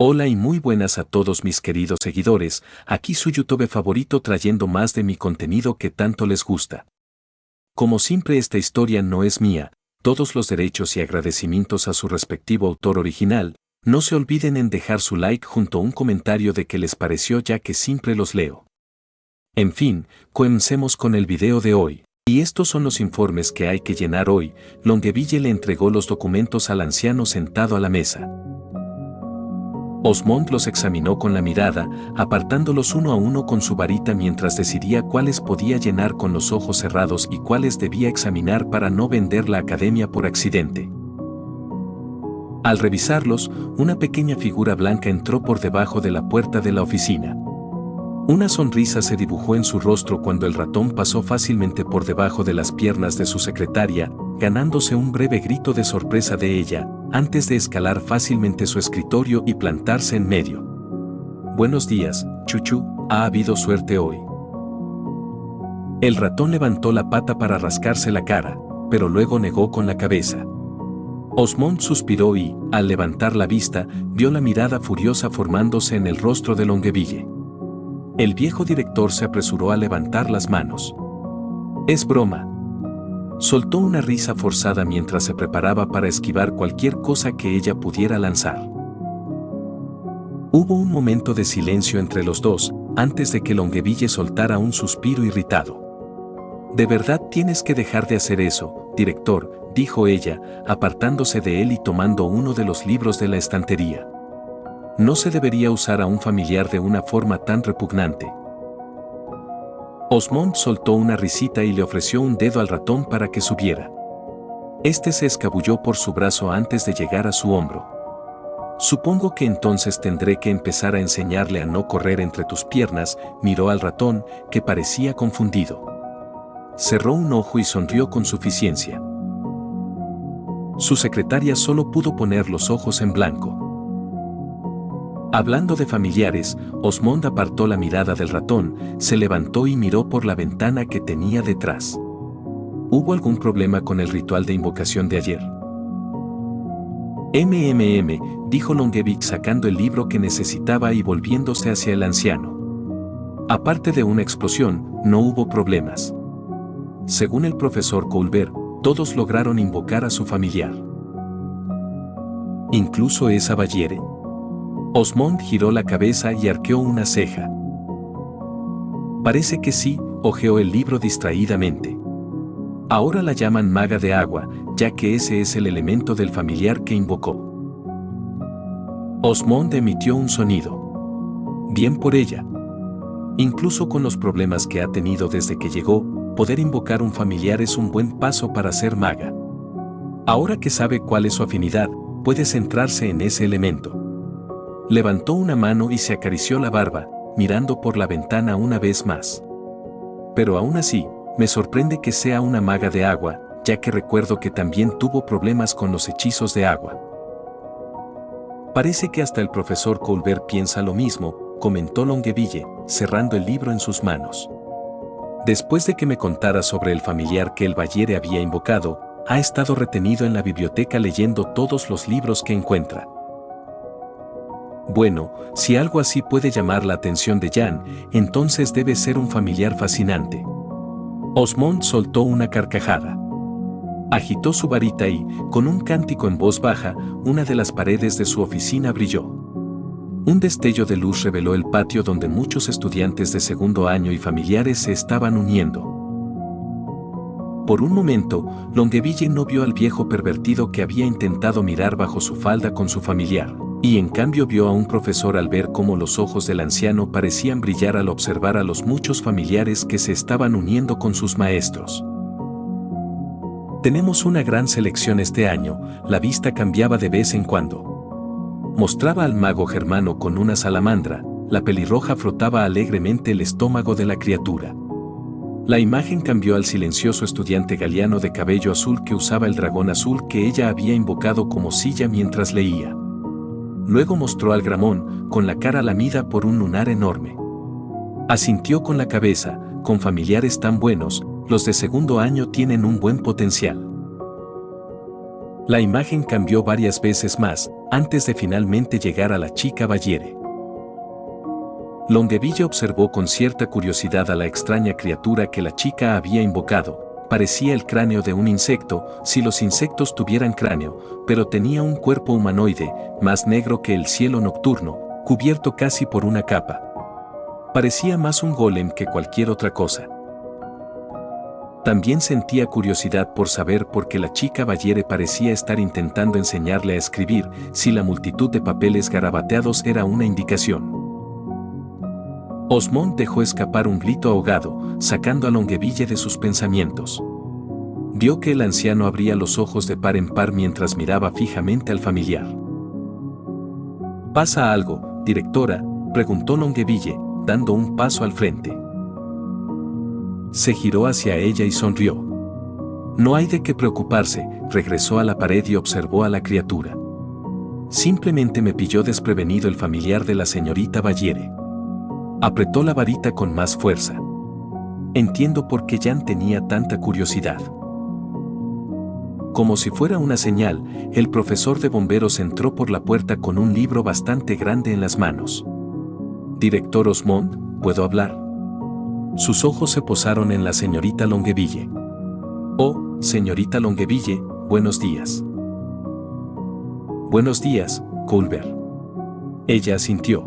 Hola y muy buenas a todos mis queridos seguidores, aquí su YouTube favorito trayendo más de mi contenido que tanto les gusta. Como siempre esta historia no es mía, todos los derechos y agradecimientos a su respectivo autor original, no se olviden en dejar su like junto a un comentario de qué les pareció ya que siempre los leo. En fin, comencemos con el video de hoy. Y estos son los informes que hay que llenar hoy. Longueville le entregó los documentos al anciano sentado a la mesa. Osmond los examinó con la mirada, apartándolos uno a uno con su varita mientras decidía cuáles podía llenar con los ojos cerrados y cuáles debía examinar para no vender la academia por accidente. Al revisarlos, una pequeña figura blanca entró por debajo de la puerta de la oficina. Una sonrisa se dibujó en su rostro cuando el ratón pasó fácilmente por debajo de las piernas de su secretaria, ganándose un breve grito de sorpresa de ella, antes de escalar fácilmente su escritorio y plantarse en medio. Buenos días, Chuchu, ha habido suerte hoy. El ratón levantó la pata para rascarse la cara, pero luego negó con la cabeza. Osmond suspiró y, al levantar la vista, vio la mirada furiosa formándose en el rostro de Longueville. El viejo director se apresuró a levantar las manos. Es broma. Soltó una risa forzada mientras se preparaba para esquivar cualquier cosa que ella pudiera lanzar. Hubo un momento de silencio entre los dos, antes de que Longueville soltara un suspiro irritado. «De verdad tienes que dejar de hacer eso, director», dijo ella, apartándose de él y tomando uno de los libros de la estantería. No se debería usar a un familiar de una forma tan repugnante. Osmond soltó una risita y le ofreció un dedo al ratón para que subiera. Este se escabulló por su brazo antes de llegar a su hombro. Supongo que entonces tendré que empezar a enseñarle a no correr entre tus piernas, miró al ratón, que parecía confundido. Cerró un ojo y sonrió con suficiencia. Su secretaria solo pudo poner los ojos en blanco. Hablando de familiares, Osmond apartó la mirada del ratón, se levantó y miró por la ventana que tenía detrás. ¿Hubo algún problema con el ritual de invocación de ayer? Dijo Longueville sacando el libro que necesitaba y volviéndose hacia el anciano. Aparte de una explosión, no hubo problemas. Según el profesor Colbert, todos lograron invocar a su familiar. ¿Incluso esa Bavière? Osmond giró la cabeza y arqueó una ceja. Parece que sí, hojeó el libro distraídamente. Ahora la llaman maga de agua, ya que ese es el elemento del familiar que invocó. Osmond emitió un sonido. Bien por ella. Incluso con los problemas que ha tenido desde que llegó, poder invocar un familiar es un buen paso para ser maga. Ahora que sabe cuál es su afinidad, puede centrarse en ese elemento. Levantó una mano y se acarició la barba, mirando por la ventana una vez más. Pero aún así, me sorprende que sea una maga de agua, ya que recuerdo que también tuvo problemas con los hechizos de agua. Parece que hasta el profesor Colbert piensa lo mismo, comentó Longueville, cerrando el libro en sus manos. Después de que me contara sobre el familiar que el Bavière había invocado, ha estado retenido en la biblioteca leyendo todos los libros que encuentra. Bueno, si algo así puede llamar la atención de Jan, entonces debe ser un familiar fascinante. Osmond soltó una carcajada. Agitó su varita y, con un cántico en voz baja, una de las paredes de su oficina brilló. Un destello de luz reveló el patio donde muchos estudiantes de segundo año y familiares se estaban uniendo. Por un momento, Longueville no vio al viejo pervertido que había intentado mirar bajo su falda con su familiar. Y en cambio vio a un profesor al ver cómo los ojos del anciano parecían brillar al observar a los muchos familiares que se estaban uniendo con sus maestros. Tenemos una gran selección este año, la vista cambiaba de vez en cuando. Mostraba al mago germano con una salamandra, la pelirroja frotaba alegremente el estómago de la criatura. La imagen cambió al silencioso estudiante galiano de cabello azul que usaba el dragón azul que ella había invocado como silla mientras leía. Luego mostró al Gramón, con la cara lamida por un lunar enorme. Asintió con la cabeza, con familiares tan buenos, los de segundo año tienen un buen potencial. La imagen cambió varias veces más, antes de finalmente llegar a la chica Bayere. Longueville observó con cierta curiosidad a la extraña criatura que la chica había invocado. Parecía el cráneo de un insecto, si los insectos tuvieran cráneo, pero tenía un cuerpo humanoide, más negro que el cielo nocturno, cubierto casi por una capa. Parecía más un golem que cualquier otra cosa. También sentía curiosidad por saber por qué la chica Bayere parecía estar intentando enseñarle a escribir, si la multitud de papeles garabateados era una indicación. Osmond dejó escapar un grito ahogado, sacando a Longueville de sus pensamientos. Vio que el anciano abría los ojos de par en par mientras miraba fijamente al familiar. ¿Pasa algo, directora?, preguntó Longueville, dando un paso al frente. Se giró hacia ella y sonrió. No hay de qué preocuparse, regresó a la pared y observó a la criatura. Simplemente me pilló desprevenido el familiar de la señorita Bayere. Apretó la varita con más fuerza. Entiendo por qué Jan tenía tanta curiosidad. Como si fuera una señal, el profesor de bomberos entró por la puerta con un libro bastante grande en las manos. Director Osmond, ¿puedo hablar? Sus ojos se posaron en la señorita Longueville. Oh, señorita Longueville, buenos días. Buenos días, Colbert. Ella asintió.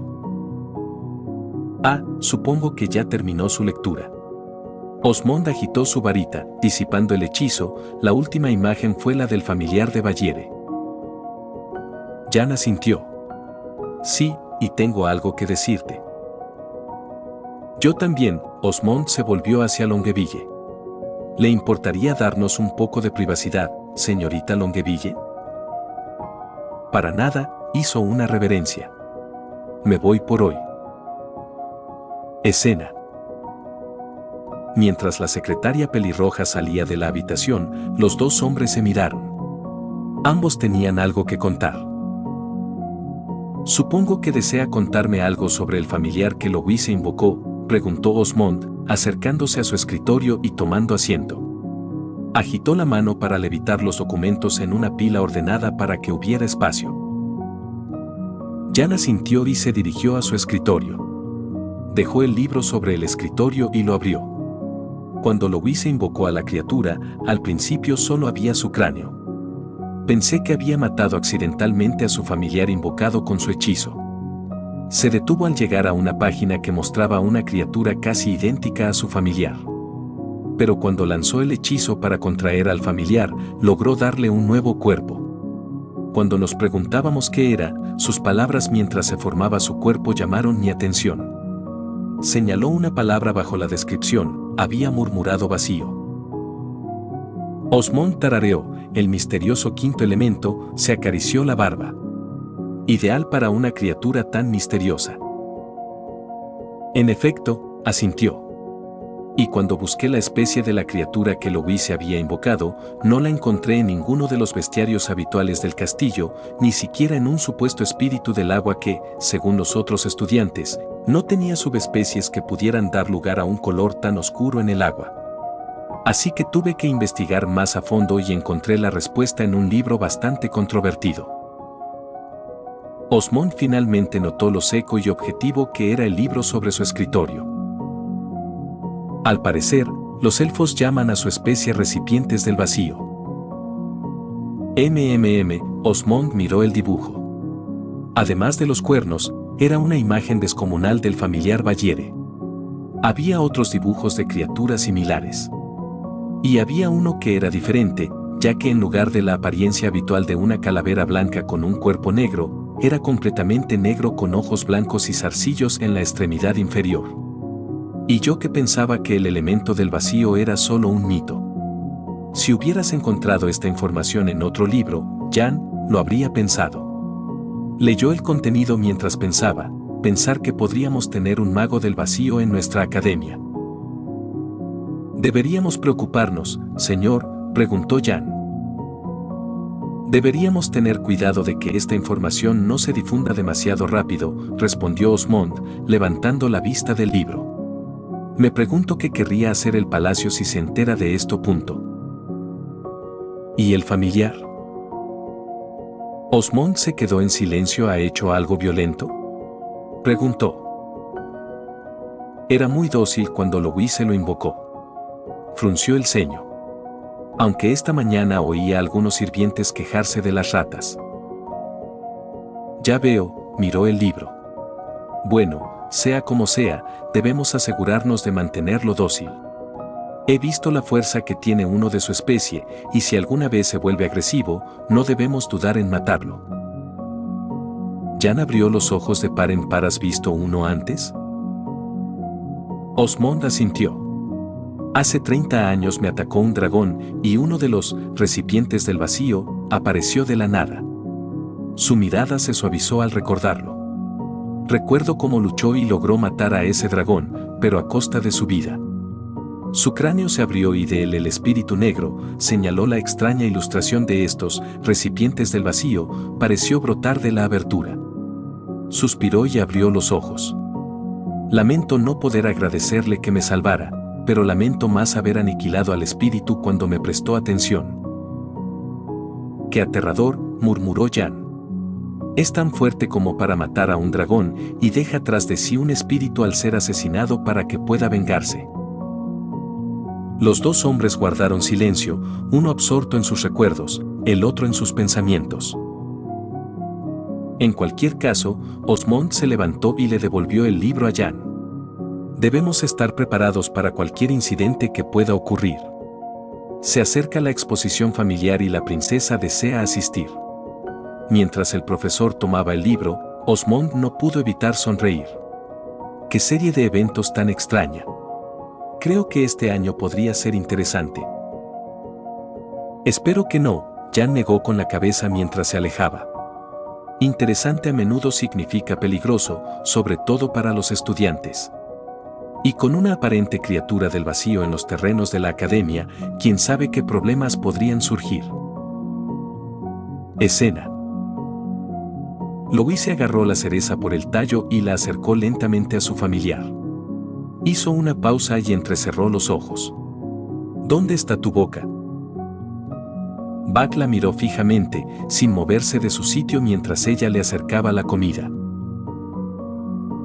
Ah, supongo que ya terminó su lectura. Osmond agitó su varita, disipando el hechizo. La última imagen fue la del familiar de Bayere. Jan asintió. Sí, y tengo algo que decirte. Yo también. Osmond se volvió hacia Longueville. ¿Le importaría darnos un poco de privacidad, señorita Longueville? Para nada, hizo una reverencia. Me voy por hoy. Escena. Mientras la secretaria pelirroja salía de la habitación, los dos hombres se miraron. Ambos tenían algo que contar. Supongo que desea contarme algo sobre el familiar que Louise invocó, preguntó Osmond, acercándose a su escritorio y tomando asiento. Agitó la mano para levitar los documentos en una pila ordenada para que hubiera espacio. Jan asintió y se dirigió a su escritorio. Dejó el libro sobre el escritorio y lo abrió. Cuando Louise invocó a la criatura, al principio solo había su cráneo. Pensé que había matado accidentalmente a su familiar invocado con su hechizo. Se detuvo al llegar a una página que mostraba una criatura casi idéntica a su familiar. Pero cuando lanzó el hechizo para contraer al familiar, logró darle un nuevo cuerpo. Cuando nos preguntábamos qué era, sus palabras mientras se formaba su cuerpo llamaron mi atención. Señaló una palabra bajo la descripción, había murmurado vacío. Osmond tarareó, el misterioso quinto elemento, se acarició la barba. Ideal para una criatura tan misteriosa. En efecto, asintió. Y cuando busqué la especie de la criatura que Louise había invocado, no la encontré en ninguno de los bestiarios habituales del castillo, ni siquiera en un supuesto espíritu del agua que, según los otros estudiantes, no tenía subespecies que pudieran dar lugar a un color tan oscuro en el agua. Así que tuve que investigar más a fondo y encontré la respuesta en un libro bastante controvertido. Osmond finalmente notó lo seco y objetivo que era el libro sobre su escritorio. Al parecer, los elfos llaman a su especie recipientes del vacío. Osmond miró el dibujo. Además de los cuernos, era una imagen descomunal del familiar Bayere. Había otros dibujos de criaturas similares. Y había uno que era diferente, ya que en lugar de la apariencia habitual de una calavera blanca con un cuerpo negro, era completamente negro con ojos blancos y zarcillos en la extremidad inferior. Y yo que pensaba que el elemento del vacío era solo un mito. Si hubieras encontrado esta información en otro libro, Jan lo habría pensado. Leyó el contenido mientras pensar que podríamos tener un mago del vacío en nuestra academia. ¿Deberíamos preocuparnos, señor?, preguntó Jan. Deberíamos tener cuidado de que esta información no se difunda demasiado rápido, respondió Osmond, levantando la vista del libro. Me pregunto qué querría hacer el palacio si se entera de esto. ¿Y el familiar? ¿Osmond se quedó en silencio? ¿Ha hecho algo violento?, preguntó. Era muy dócil cuando Louise lo invocó. Frunció el ceño. Aunque esta mañana oía a algunos sirvientes quejarse de las ratas. Ya veo, miró el libro. Bueno, sea como sea, debemos asegurarnos de mantenerlo dócil. He visto la fuerza que tiene uno de su especie, y si alguna vez se vuelve agresivo, no debemos dudar en matarlo. ¿Jan abrió los ojos de par en par? ¿Has visto uno antes? Osmond asintió. Hace 30 años me atacó un dragón, y uno de los recipientes del vacío apareció de la nada. Su mirada se suavizó al recordarlo. Recuerdo cómo luchó y logró matar a ese dragón, pero a costa de su vida. Su cráneo se abrió y de él el espíritu negro, señaló la extraña ilustración de estos recipientes del vacío, pareció brotar de la abertura. Suspiró y abrió los ojos. Lamento no poder agradecerle que me salvara, pero lamento más haber aniquilado al espíritu cuando me prestó atención. ¡Qué aterrador!, murmuró Jan. Es tan fuerte como para matar a un dragón y deja tras de sí un espíritu al ser asesinado para que pueda vengarse. Los dos hombres guardaron silencio, uno absorto en sus recuerdos, el otro en sus pensamientos. En cualquier caso, Osmond se levantó y le devolvió el libro a Jan. Debemos estar preparados para cualquier incidente que pueda ocurrir. Se acerca la exposición familiar y la princesa desea asistir. Mientras el profesor tomaba el libro, Osmond no pudo evitar sonreír. ¡Qué serie de eventos tan extraña! Creo que este año podría ser interesante. Espero que no, Jan negó con la cabeza mientras se alejaba. Interesante a menudo significa peligroso, sobre todo para los estudiantes. Y con una aparente criatura del vacío en los terrenos de la academia, quién sabe qué problemas podrían surgir. Escena. Louise agarró la cereza por el tallo y la acercó lentamente a su familiar. Hizo una pausa y entrecerró los ojos. ¿Dónde está tu boca? Buck la miró fijamente, sin moverse de su sitio mientras ella le acercaba la comida.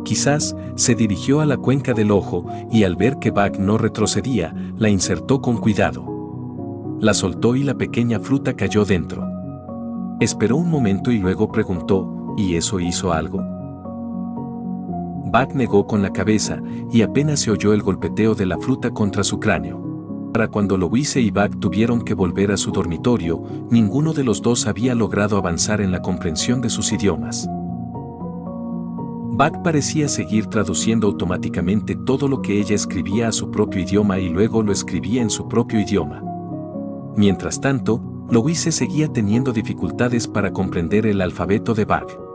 Quizás se dirigió a la cuenca del ojo y al ver que Buck no retrocedía, la insertó con cuidado. La soltó y la pequeña fruta cayó dentro. Esperó un momento y luego preguntó, ¿y eso hizo algo? Buck negó con la cabeza y apenas se oyó el golpeteo de la fruta contra su cráneo. Para cuando Louise y Buck tuvieron que volver a su dormitorio, ninguno de los dos había logrado avanzar en la comprensión de sus idiomas. Buck parecía seguir traduciendo automáticamente todo lo que ella escribía a su propio idioma y luego lo escribía en su propio idioma. Mientras tanto, Louise seguía teniendo dificultades para comprender el alfabeto de Buck.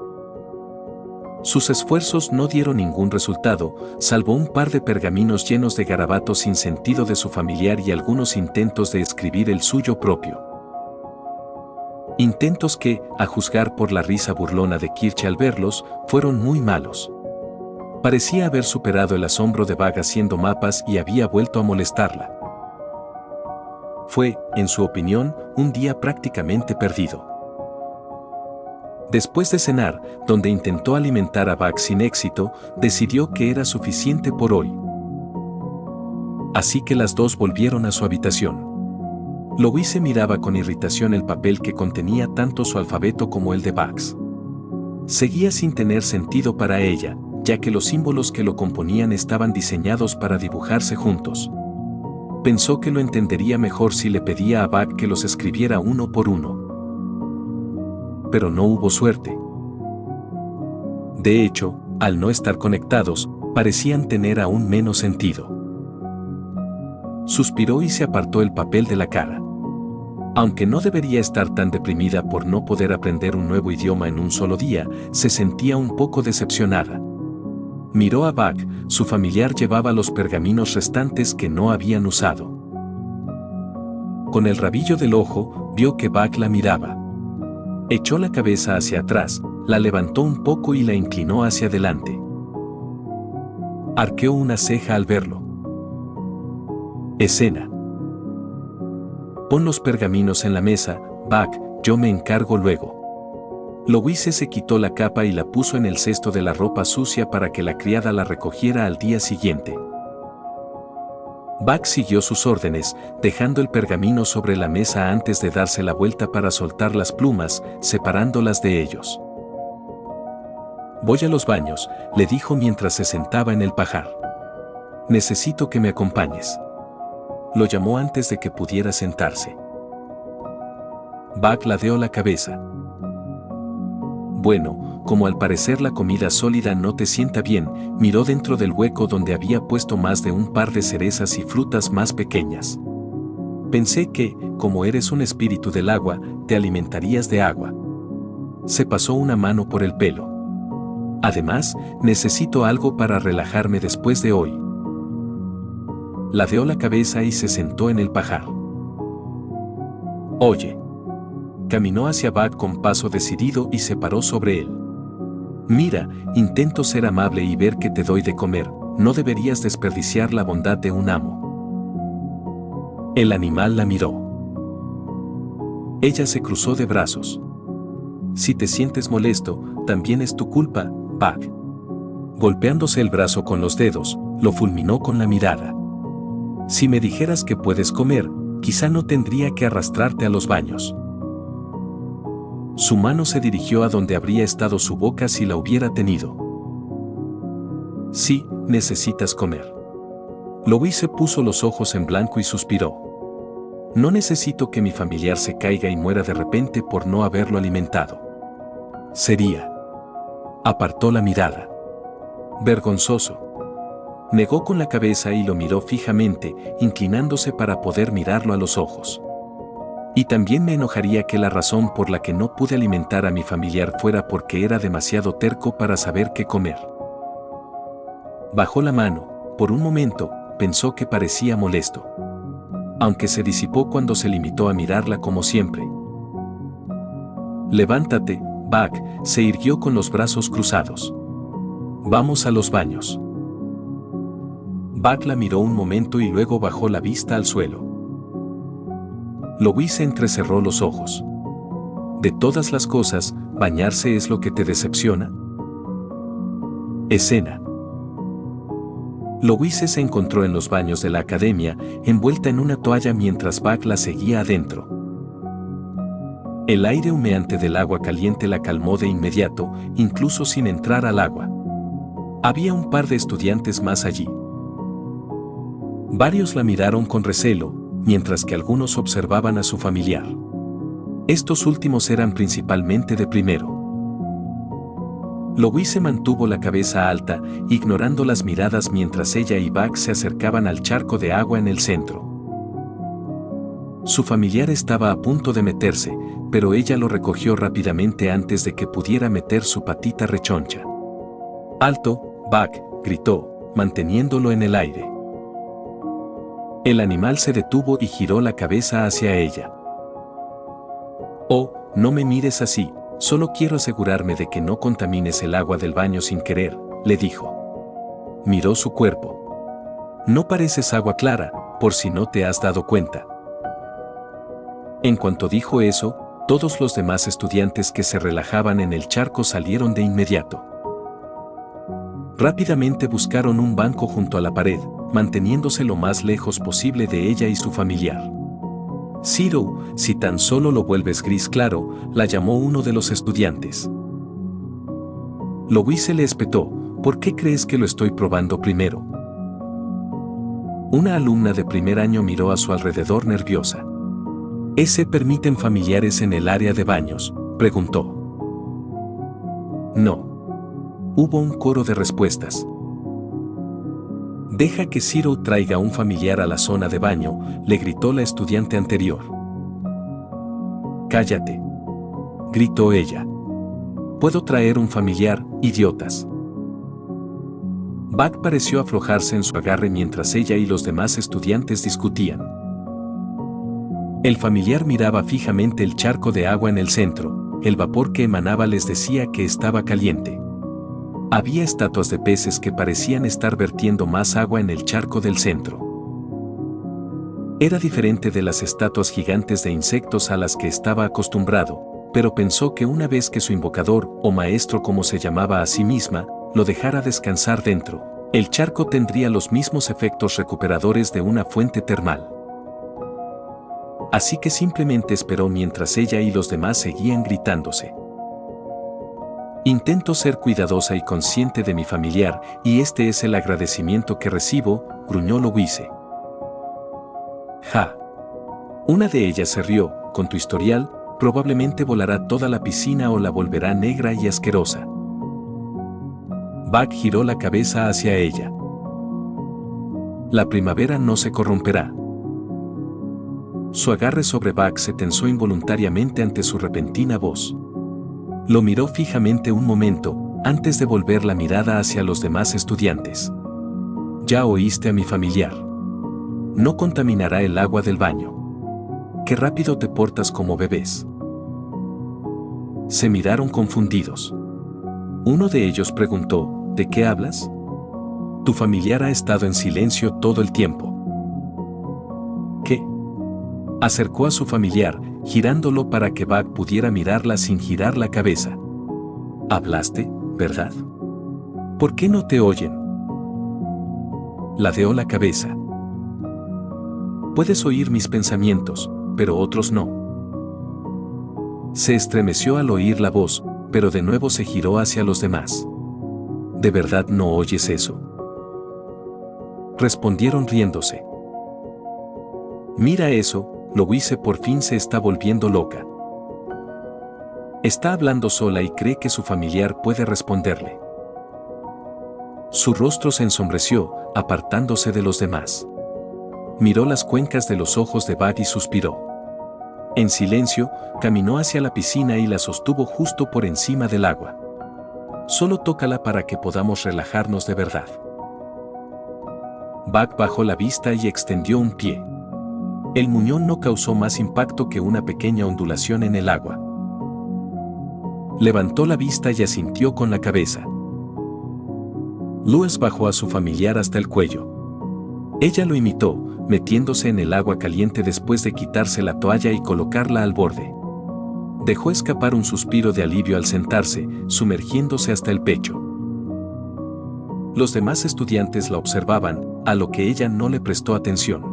Sus esfuerzos no dieron ningún resultado, salvo un par de pergaminos llenos de garabatos sin sentido de su familiar y algunos intentos de escribir el suyo propio. Intentos que, a juzgar por la risa burlona de Kirche al verlos, fueron muy malos. Parecía haber superado el asombro de Buck haciendo mapas y había vuelto a molestarla. Fue, en su opinión, un día prácticamente perdido. Después de cenar, donde intentó alimentar a Buck sin éxito, decidió que era suficiente por hoy. Así que las dos volvieron a su habitación. Louise miraba con irritación el papel que contenía tanto su alfabeto como el de Buck. Seguía sin tener sentido para ella, ya que los símbolos que lo componían estaban diseñados para dibujarse juntos. Pensó que lo entendería mejor si le pedía a Buck que los escribiera uno por uno. Pero no hubo suerte. De hecho, al no estar conectados, parecían tener aún menos sentido. Suspiró y se apartó el papel de la cara. Aunque no debería estar tan deprimida por no poder aprender un nuevo idioma en un solo día, se sentía un poco decepcionada. Miró a Buck, su familiar llevaba los pergaminos restantes que no habían usado. Con el rabillo del ojo, vio que Buck la miraba. Echó la cabeza hacia atrás, la levantó un poco y la inclinó hacia adelante. Arqueó una ceja al verlo. Escena. Pon los pergaminos en la mesa, Buck, yo me encargo luego. Louise se quitó la capa y la puso en el cesto de la ropa sucia para que la criada la recogiera al día siguiente. Buck siguió sus órdenes, dejando el pergamino sobre la mesa antes de darse la vuelta para soltar las plumas, separándolas de ellos. «Voy a los baños», le dijo mientras se sentaba en el pajar. «Necesito que me acompañes». Lo llamó antes de que pudiera sentarse. Buck ladeó la cabeza. «Bueno, como al parecer la comida sólida no te sienta bien», miró dentro del hueco donde había puesto más de un par de cerezas y frutas más pequeñas. «Pensé que, como eres un espíritu del agua, te alimentarías de agua». Se pasó una mano por el pelo. «Además, necesito algo para relajarme después de hoy». Ladeó la cabeza y se sentó en el pajar. «Oye». Caminó hacia Buck con paso decidido y se paró sobre él. «Mira, intento ser amable y ver que te doy de comer, no deberías desperdiciar la bondad de un amo». El animal la miró. Ella se cruzó de brazos. «Si te sientes molesto, también es tu culpa, Buck». Golpeándose el brazo con los dedos, lo fulminó con la mirada. «Si me dijeras que puedes comer, quizá no tendría que arrastrarte a los baños». Su mano se dirigió a donde habría estado su boca si la hubiera tenido. «Sí, necesitas comer». Louise puso los ojos en blanco y suspiró. «No necesito que mi familiar se caiga y muera de repente por no haberlo alimentado. Sería». Apartó la mirada. «Vergonzoso». Negó con la cabeza y lo miró fijamente, inclinándose para poder mirarlo a los ojos. «Y también me enojaría que la razón por la que no pude alimentar a mi familiar fuera porque era demasiado terco para saber qué comer». Bajó la mano, por un momento, pensó que parecía molesto. Aunque se disipó cuando se limitó a mirarla como siempre. «Levántate», Buck se irguió con los brazos cruzados. «Vamos a los baños». Buck la miró un momento y luego bajó la vista al suelo. Louise entrecerró los ojos. «De todas las cosas, ¿bañarse es lo que te decepciona?». Escena. Louise se encontró en los baños de la academia, envuelta en una toalla mientras Buck la seguía adentro. El aire humeante del agua caliente la calmó de inmediato, incluso sin entrar al agua. Había un par de estudiantes más allí. Varios la miraron con recelo, mientras que algunos observaban a su familiar. Estos últimos eran principalmente de primero. Louise mantuvo la cabeza alta, ignorando las miradas mientras ella y Buck se acercaban al charco de agua en el centro. Su familiar estaba a punto de meterse, pero ella lo recogió rápidamente antes de que pudiera meter su patita rechoncha. «¡Alto, Buck!», gritó, manteniéndolo en el aire. El animal se detuvo y giró la cabeza hacia ella. «Oh, no me mires así, solo quiero asegurarme de que no contamines el agua del baño sin querer», le dijo. Miró su cuerpo. «No pareces agua clara, por si no te has dado cuenta». En cuanto dijo eso, todos los demás estudiantes que se relajaban en el charco salieron de inmediato. Rápidamente buscaron un banco junto a la pared, manteniéndose lo más lejos posible de ella y su familiar. «Zero, si tan solo lo vuelves gris claro», la llamó uno de los estudiantes. Louise le espetó: «¿Por qué crees que lo estoy probando primero?». Una alumna de primer año miró a su alrededor nerviosa. «¿Se permiten familiares en el área de baños?», preguntó. «No». Hubo un coro de respuestas. «Deja que Zero traiga un familiar a la zona de baño», le gritó la estudiante anterior. «Cállate», gritó ella. «Puedo traer un familiar, idiotas». Buck pareció aflojarse en su agarre mientras ella y los demás estudiantes discutían. El familiar miraba fijamente el charco de agua en el centro. El vapor que emanaba les decía que estaba caliente. Había estatuas de peces que parecían estar vertiendo más agua en el charco del centro. Era diferente de las estatuas gigantes de insectos a las que estaba acostumbrado, pero pensó que una vez que su invocador, o maestro como se llamaba a sí misma, lo dejara descansar dentro, el charco tendría los mismos efectos recuperadores de una fuente termal. Así que simplemente esperó mientras ella y los demás seguían gritándose. Intento ser cuidadosa y consciente de mi familiar, y este es el agradecimiento que recibo, gruñó Louise. Ja. Una de ellas se rió, con tu historial, probablemente volará toda la piscina o la volverá negra y asquerosa. Buck giró la cabeza hacia ella. La primavera no se corromperá. Su agarre sobre Buck se tensó involuntariamente ante su repentina voz. Lo miró fijamente un momento, antes de volver la mirada hacia los demás estudiantes. Ya oíste a mi familiar. No contaminará el agua del baño. Qué rápido te portas como bebés. Se miraron confundidos. Uno de ellos preguntó, ¿de qué hablas? Tu familiar ha estado en silencio todo el tiempo. ¿Qué? Acercó a su familiar, girándolo para que Buck pudiera mirarla sin girar la cabeza. ¿Hablaste, verdad? ¿Por qué no te oyen? Ladeó la cabeza. Puedes oír mis pensamientos, pero otros no. Se estremeció al oír la voz, pero de nuevo se giró hacia los demás. ¿De verdad no oyes eso? Respondieron riéndose. Mira eso, Louise por fin se está volviendo loca. Está hablando sola y cree que su familiar puede responderle. Su rostro se ensombreció, apartándose de los demás. Miró las cuencas de los ojos de Buck y suspiró. En silencio, caminó hacia la piscina y la sostuvo justo por encima del agua. Solo tócala para que podamos relajarnos de verdad. Buck bajó la vista y extendió un pie. El muñón no causó más impacto que una pequeña ondulación en el agua. Levantó la vista y asintió con la cabeza. Louise bajó a su familiar hasta el cuello. Ella lo imitó, metiéndose en el agua caliente después de quitarse la toalla y colocarla al borde. Dejó escapar un suspiro de alivio al sentarse, sumergiéndose hasta el pecho. Los demás estudiantes la observaban, a lo que ella no le prestó atención.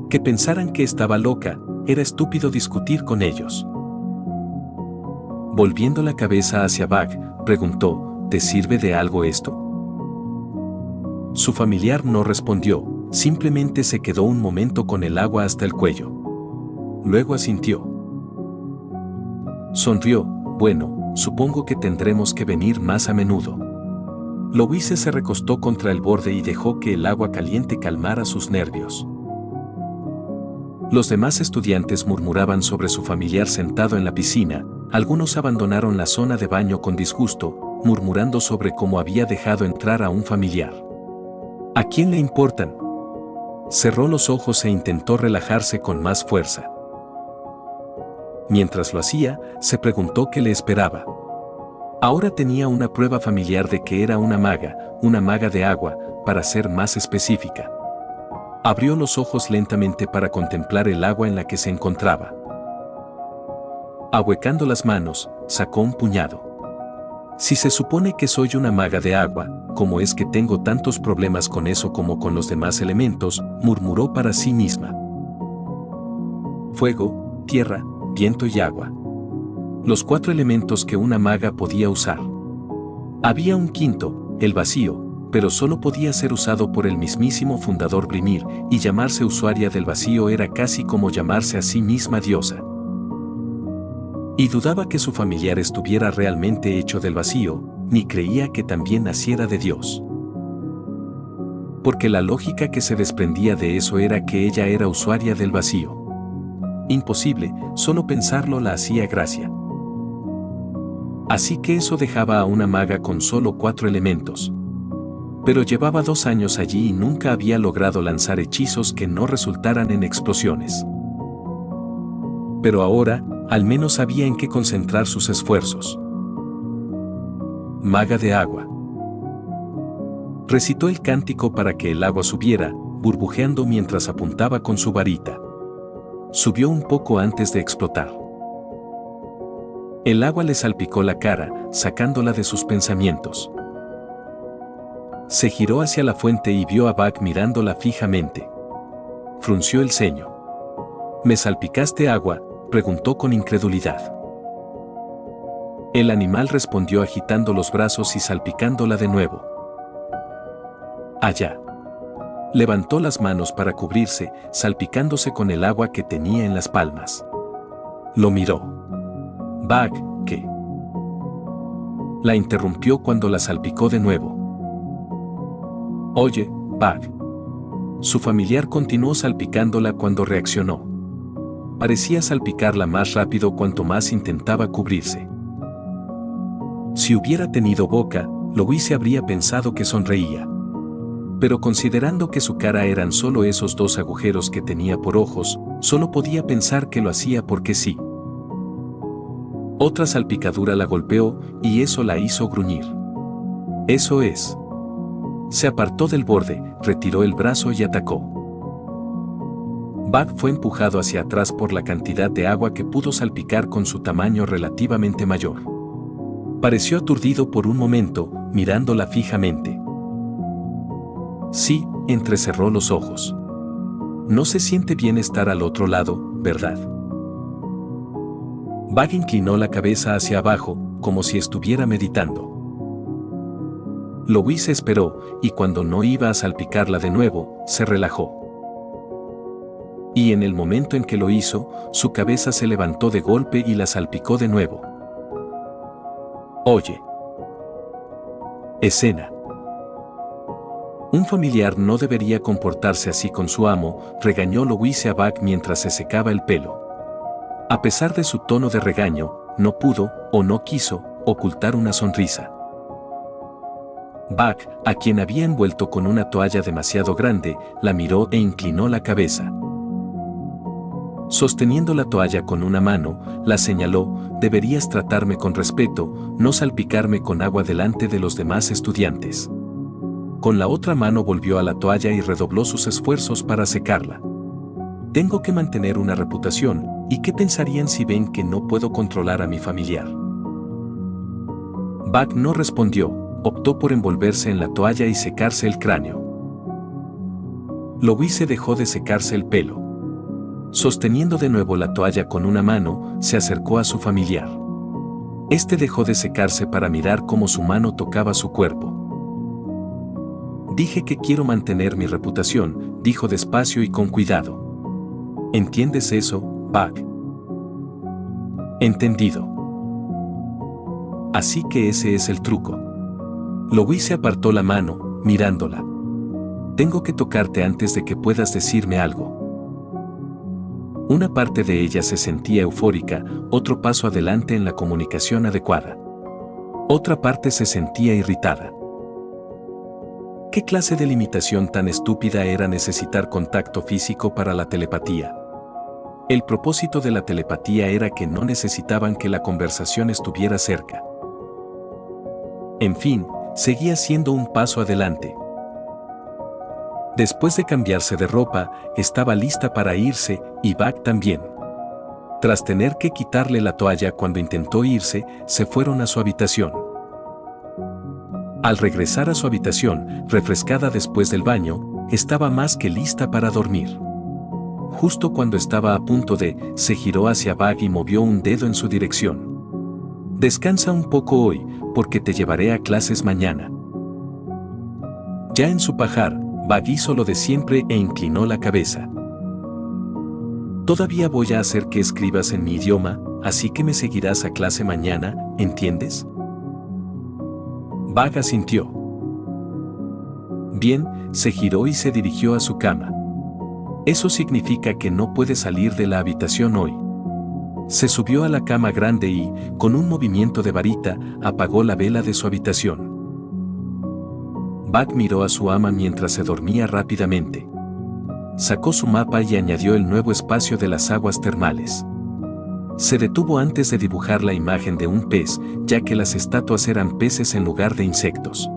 Que pensaran que estaba loca, era estúpido discutir con ellos. Volviendo la cabeza hacia Buck, preguntó, ¿te sirve de algo esto? Su familiar no respondió, simplemente se quedó un momento con el agua hasta el cuello. Luego asintió. Sonrió, bueno, supongo que tendremos que venir más a menudo. Louise se recostó contra el borde y dejó que el agua caliente calmara sus nervios. Los demás estudiantes murmuraban sobre su familiar sentado en la piscina, algunos abandonaron la zona de baño con disgusto, murmurando sobre cómo había dejado entrar a un familiar. ¿A quién le importan? Cerró los ojos e intentó relajarse con más fuerza. Mientras lo hacía, se preguntó qué le esperaba. Ahora tenía una prueba familiar de que era una maga de agua, para ser más específica. Abrió los ojos lentamente para contemplar el agua en la que se encontraba. Ahuecando las manos, sacó un puñado. Si se supone que soy una maga de agua, ¿cómo es que tengo tantos problemas con eso como con los demás elementos?, murmuró para sí misma. Fuego, tierra, viento y agua. Los 4 elementos que una maga podía usar. Había un quinto, el vacío, pero solo podía ser usado por el mismísimo fundador Brimir, y llamarse usuaria del vacío era casi como llamarse a sí misma diosa. Y dudaba que su familiar estuviera realmente hecho del vacío, ni creía que también naciera de Dios. Porque la lógica que se desprendía de eso era que ella era usuaria del vacío. Imposible, solo pensarlo la hacía gracia. Así que eso dejaba a una maga con solo 4 elementos. Pero llevaba 2 años allí y nunca había logrado lanzar hechizos que no resultaran en explosiones. Pero ahora, al menos sabía en qué concentrar sus esfuerzos. Maga de agua. Recitó el cántico para que el agua subiera, burbujeando mientras apuntaba con su varita. Subió un poco antes de explotar. El agua le salpicó la cara, sacándola de sus pensamientos. Se giró hacia la fuente y vio a Bug mirándola fijamente. Frunció el ceño. ¿Me salpicaste agua?, preguntó con incredulidad. El animal respondió agitando los brazos y salpicándola de nuevo. Allá. Levantó las manos para cubrirse, salpicándose con el agua que tenía en las palmas. Lo miró. Bug, ¿qué? La interrumpió cuando la salpicó de nuevo. Oye, Bug. Su familiar continuó salpicándola cuando reaccionó. Parecía salpicarla más rápido cuanto más intentaba cubrirse. Si hubiera tenido boca, Louise habría pensado que sonreía. Pero considerando que su cara eran solo esos 2 agujeros que tenía por ojos, solo podía pensar que lo hacía porque sí. Otra salpicadura la golpeó y eso la hizo gruñir. Eso es. Se apartó del borde, retiró el brazo y atacó. Bug fue empujado hacia atrás por la cantidad de agua que pudo salpicar con su tamaño relativamente mayor. Pareció aturdido por un momento, mirándola fijamente. Sí, entrecerró los ojos. No se siente bien estar al otro lado, ¿verdad? Bug inclinó la cabeza hacia abajo, como si estuviera meditando. Louise esperó, y cuando no iba a salpicarla de nuevo, se relajó. Y en el momento en que lo hizo, su cabeza se levantó de golpe y la salpicó de nuevo. Oye. Escena. Un familiar no debería comportarse así con su amo, regañó Louise a Bug mientras se secaba el pelo. A pesar de su tono de regaño, no pudo, o no quiso, ocultar una sonrisa. Bug, a quien había envuelto con una toalla demasiado grande, la miró e inclinó la cabeza. Sosteniendo la toalla con una mano, la señaló: deberías tratarme con respeto, no salpicarme con agua delante de los demás estudiantes. Con la otra mano volvió a la toalla y redobló sus esfuerzos para secarla. Tengo que mantener una reputación, ¿y qué pensarían si ven que no puedo controlar a mi familiar? Bug no respondió, optó por envolverse en la toalla y secarse el cráneo. Louise dejó de secarse el pelo. Sosteniendo de nuevo la toalla con una mano, se acercó a su familiar. Este dejó de secarse para mirar cómo su mano tocaba su cuerpo. Dije que quiero mantener mi reputación, dijo despacio y con cuidado. ¿Entiendes eso, Bug? Entendido. Así que ese es el truco. Louise apartó la mano, mirándola. Tengo que tocarte antes de que puedas decirme algo. Una parte de ella se sentía eufórica, otro paso adelante en la comunicación adecuada. Otra parte se sentía irritada. ¿Qué clase de limitación tan estúpida era necesitar contacto físico para la telepatía? El propósito de la telepatía era que no necesitaban que la conversación estuviera cerca. En fin, seguía siendo un paso adelante. Después de cambiarse de ropa, estaba lista para irse, y Bug también. Tras tener que quitarle la toalla cuando intentó irse, se fueron a su habitación. Al regresar a su habitación, refrescada después del baño, estaba más que lista para dormir. Justo cuando estaba a punto de, se giró hacia Bug y movió un dedo en su dirección. Descansa un poco hoy, porque te llevaré a clases mañana. Ya en su pajar, Bug hizo lo de siempre e inclinó la cabeza. Todavía voy a hacer que escribas en mi idioma, así que me seguirás a clase mañana, ¿entiendes? Bug asintió. Bien, se giró y se dirigió a su cama. Eso significa que no puede salir de la habitación hoy. Se subió a la cama grande y, con un movimiento de varita, apagó la vela de su habitación. Bug miró a su ama mientras se dormía rápidamente. Sacó su mapa y añadió el nuevo espacio de las aguas termales. Se detuvo antes de dibujar la imagen de un pez, ya que las estatuas eran peces en lugar de insectos.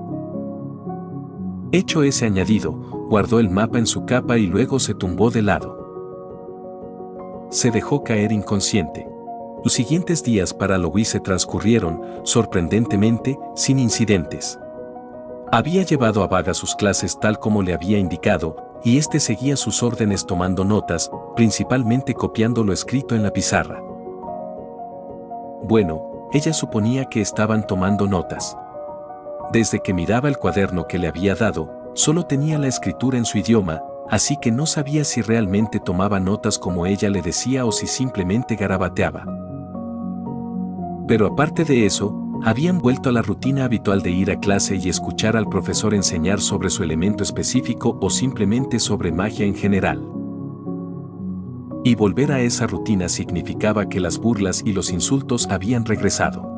Hecho ese añadido, guardó el mapa en su capa y luego se tumbó de lado. Se dejó caer inconsciente. Los siguientes días para Louise transcurrieron, sorprendentemente, sin incidentes. Había llevado a Vaga sus clases tal como le había indicado, y éste seguía sus órdenes tomando notas, principalmente copiando lo escrito en la pizarra. Bueno, ella suponía que estaban tomando notas. Desde que miraba el cuaderno que le había dado, solo tenía la escritura en su idioma, así que no sabía si realmente tomaba notas como ella le decía o si simplemente garabateaba. Pero aparte de eso, habían vuelto a la rutina habitual de ir a clase y escuchar al profesor enseñar sobre su elemento específico o simplemente sobre magia en general. Y volver a esa rutina significaba que las burlas y los insultos habían regresado.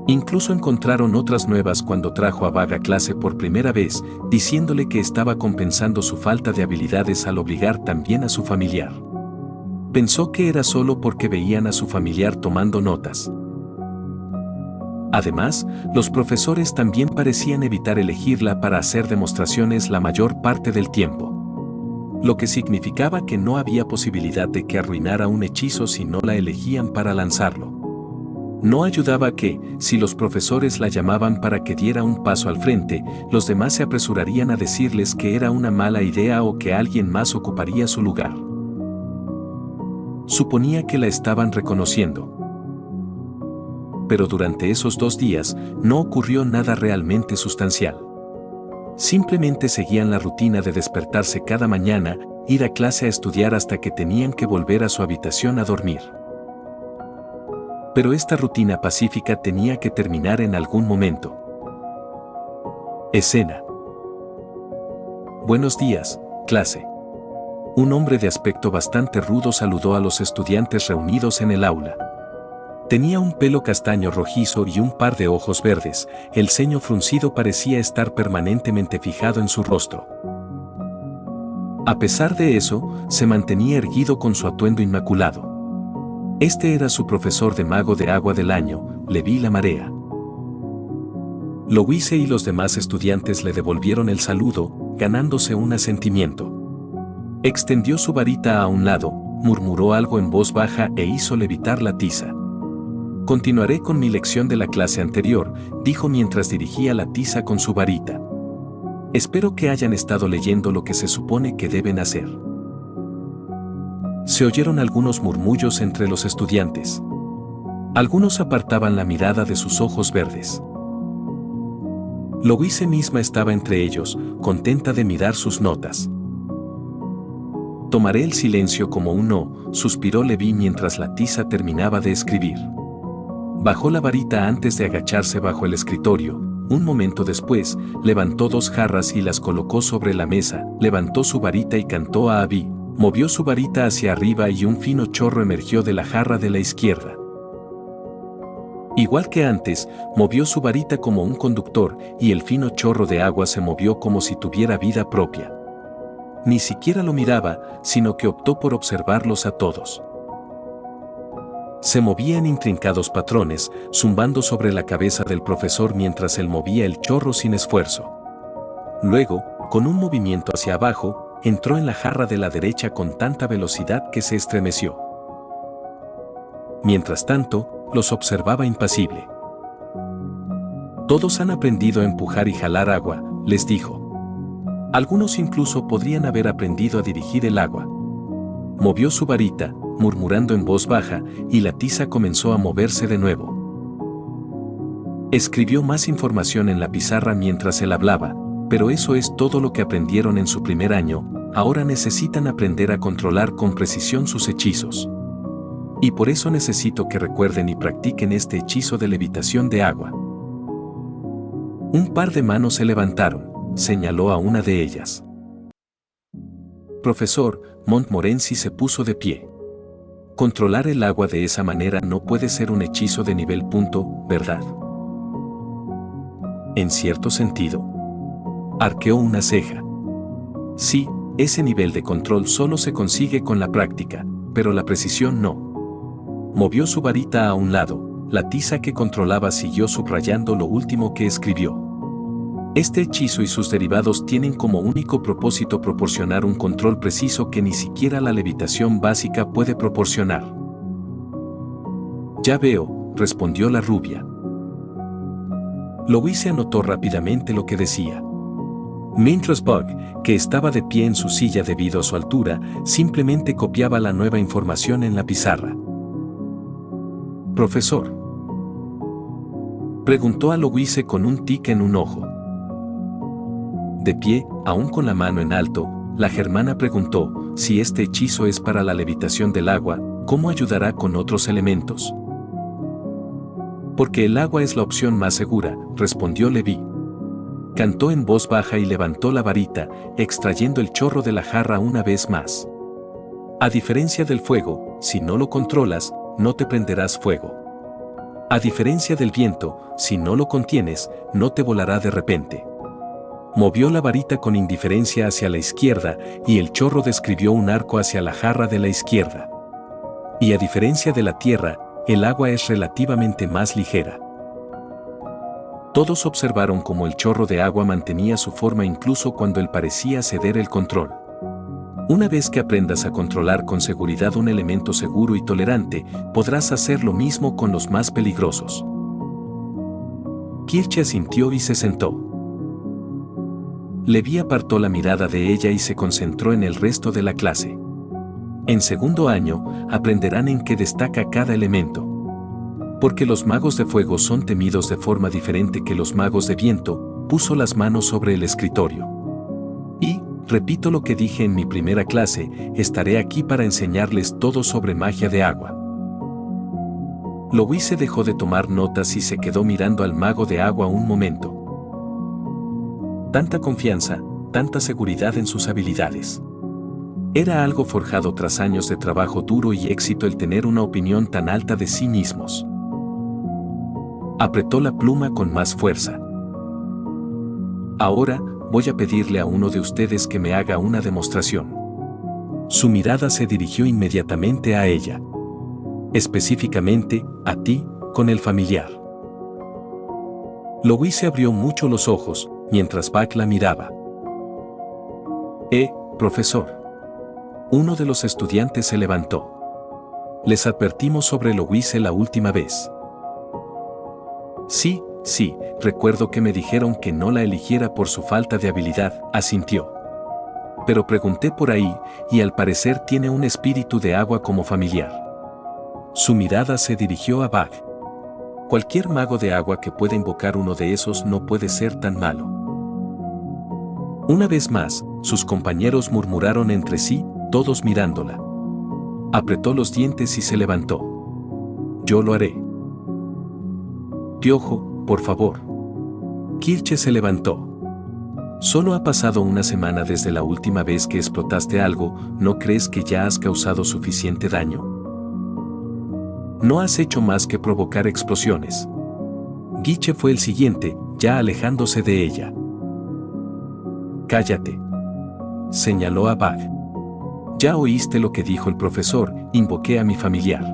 Incluso encontraron otras nuevas cuando trajo a Vaga a clase por primera vez, diciéndole que estaba compensando su falta de habilidades al obligar también a su familiar. Pensó que era solo porque veían a su familiar tomando notas. Además, los profesores también parecían evitar elegirla para hacer demostraciones la mayor parte del tiempo. Lo que significaba que no había posibilidad de que arruinara un hechizo si no la elegían para lanzarlo. No ayudaba que, si los profesores la llamaban para que diera un paso al frente, los demás se apresurarían a decirles que era una mala idea o que alguien más ocuparía su lugar. Suponía que la estaban reconociendo. Pero durante esos 2 días, no ocurrió nada realmente sustancial. Simplemente seguían la rutina de despertarse cada mañana, ir a clase a estudiar hasta que tenían que volver a su habitación a dormir. Pero esta rutina pacífica tenía que terminar en algún momento. Escena. Buenos días, clase. Un hombre de aspecto bastante rudo saludó a los estudiantes reunidos en el aula. Tenía un pelo castaño rojizo y un par de ojos verdes, el ceño fruncido parecía estar permanentemente fijado en su rostro. A pesar de eso, se mantenía erguido con su atuendo inmaculado. Este era su profesor de mago de agua del año, Levi la Marea. Louise y los demás estudiantes le devolvieron el saludo, ganándose un asentimiento. Extendió su varita a un lado, murmuró algo en voz baja e hizo levitar la tiza. Continuaré con mi lección de la clase anterior, dijo mientras dirigía la tiza con su varita. Espero que hayan estado leyendo lo que se supone que deben hacer. Se oyeron algunos murmullos entre los estudiantes. Algunos apartaban la mirada de sus ojos verdes. Louise misma estaba entre ellos, contenta de mirar sus notas. Tomaré el silencio como un no, suspiró Levi mientras la tiza terminaba de escribir. Bajó la varita antes de agacharse bajo el escritorio. Un momento después, levantó 2 jarras y las colocó sobre la mesa, levantó su varita y cantó a Abby. Movió su varita hacia arriba y un fino chorro emergió de la jarra de la izquierda. Igual que antes, movió su varita como un conductor y el fino chorro de agua se movió como si tuviera vida propia. Ni siquiera lo miraba, sino que optó por observarlos a todos. Se movían intrincados patrones, zumbando sobre la cabeza del profesor mientras él movía el chorro sin esfuerzo. Luego, con un movimiento hacia abajo, entró en la jarra de la derecha con tanta velocidad que se estremeció. Mientras tanto, los observaba impasible. Todos han aprendido a empujar y jalar agua, les dijo. Algunos incluso podrían haber aprendido a dirigir el agua. Movió su varita, murmurando en voz baja, y la tiza comenzó a moverse de nuevo. Escribió más información en la pizarra mientras él hablaba, pero eso es todo lo que aprendieron en su primer año, ahora necesitan aprender a controlar con precisión sus hechizos. Y por eso necesito que recuerden y practiquen este hechizo de levitación de agua. Un par de manos se levantaron, señaló a una de ellas. Profesor, Montmorency se puso de pie. Controlar el agua de esa manera no puede ser un hechizo de nivel punto, ¿verdad? En cierto sentido. Arqueó una ceja. Sí, ese nivel de control solo se consigue con la práctica, pero la precisión no. Movió su varita a un lado, la tiza que controlaba siguió subrayando lo último que escribió. Este hechizo y sus derivados tienen como único propósito proporcionar un control preciso que ni siquiera la levitación básica puede proporcionar. Ya veo, respondió la rubia. Louise anotó rápidamente lo que decía. Mientras Bug, que estaba de pie en su silla debido a su altura, simplemente copiaba la nueva información en la pizarra. «Profesor», preguntó a Louise con un tic en un ojo. De pie, aún con la mano en alto, la germana preguntó, si este hechizo es para la levitación del agua, ¿cómo ayudará con otros elementos? Porque el agua es la opción más segura, respondió Levi. Cantó en voz baja y levantó la varita, extrayendo el chorro de la jarra una vez más. A diferencia del fuego, si no lo controlas, no te prenderás fuego. A diferencia del viento, si no lo contienes, no te volará de repente. Movió la varita con indiferencia hacia la izquierda y el chorro describió un arco hacia la jarra de la izquierda. Y a diferencia de la tierra, el agua es relativamente más ligera. Todos observaron cómo el chorro de agua mantenía su forma incluso cuando él parecía ceder el control. Una vez que aprendas a controlar con seguridad un elemento seguro y tolerante, podrás hacer lo mismo con los más peligrosos. Kirche asintió y se sentó. Levi apartó la mirada de ella y se concentró en el resto de la clase. En segundo año, aprenderán en qué destaca cada elemento. Porque los magos de fuego son temidos de forma diferente que los magos de viento, puso las manos sobre el escritorio. Y, repito lo que dije en mi primera clase, estaré aquí para enseñarles todo sobre magia de agua. Louise dejó de tomar notas y se quedó mirando al mago de agua un momento. Tanta confianza, tanta seguridad en sus habilidades. Era algo forjado tras años de trabajo duro y éxito el tener una opinión tan alta de sí mismos. Apretó la pluma con más fuerza. Ahora, voy a pedirle a uno de ustedes que me haga una demostración. Su mirada se dirigió inmediatamente a ella. Específicamente, a ti, con el familiar. Louise abrió mucho los ojos, mientras Buck la miraba. Profesor. Uno de los estudiantes se levantó. Les advertimos sobre Louise la última vez. Sí, recuerdo que me dijeron que no la eligiera por su falta de habilidad, asintió. Pero pregunté por ahí, y al parecer tiene un espíritu de agua como familiar. Su mirada se dirigió a Buck. Cualquier mago de agua que pueda invocar uno de esos no puede ser tan malo. Una vez más, sus compañeros murmuraron entre sí, todos mirándola. Apretó los dientes y se levantó. Yo lo haré. Piojo, por favor. Kirche se levantó. Solo ha pasado una semana desde la última vez que explotaste algo, ¿no crees que ya has causado suficiente daño? No has hecho más que provocar explosiones. Guiche fue el siguiente, ya alejándose de ella. Cállate. Señaló a Bug. Ya oíste lo que dijo el profesor, invoqué a mi familiar.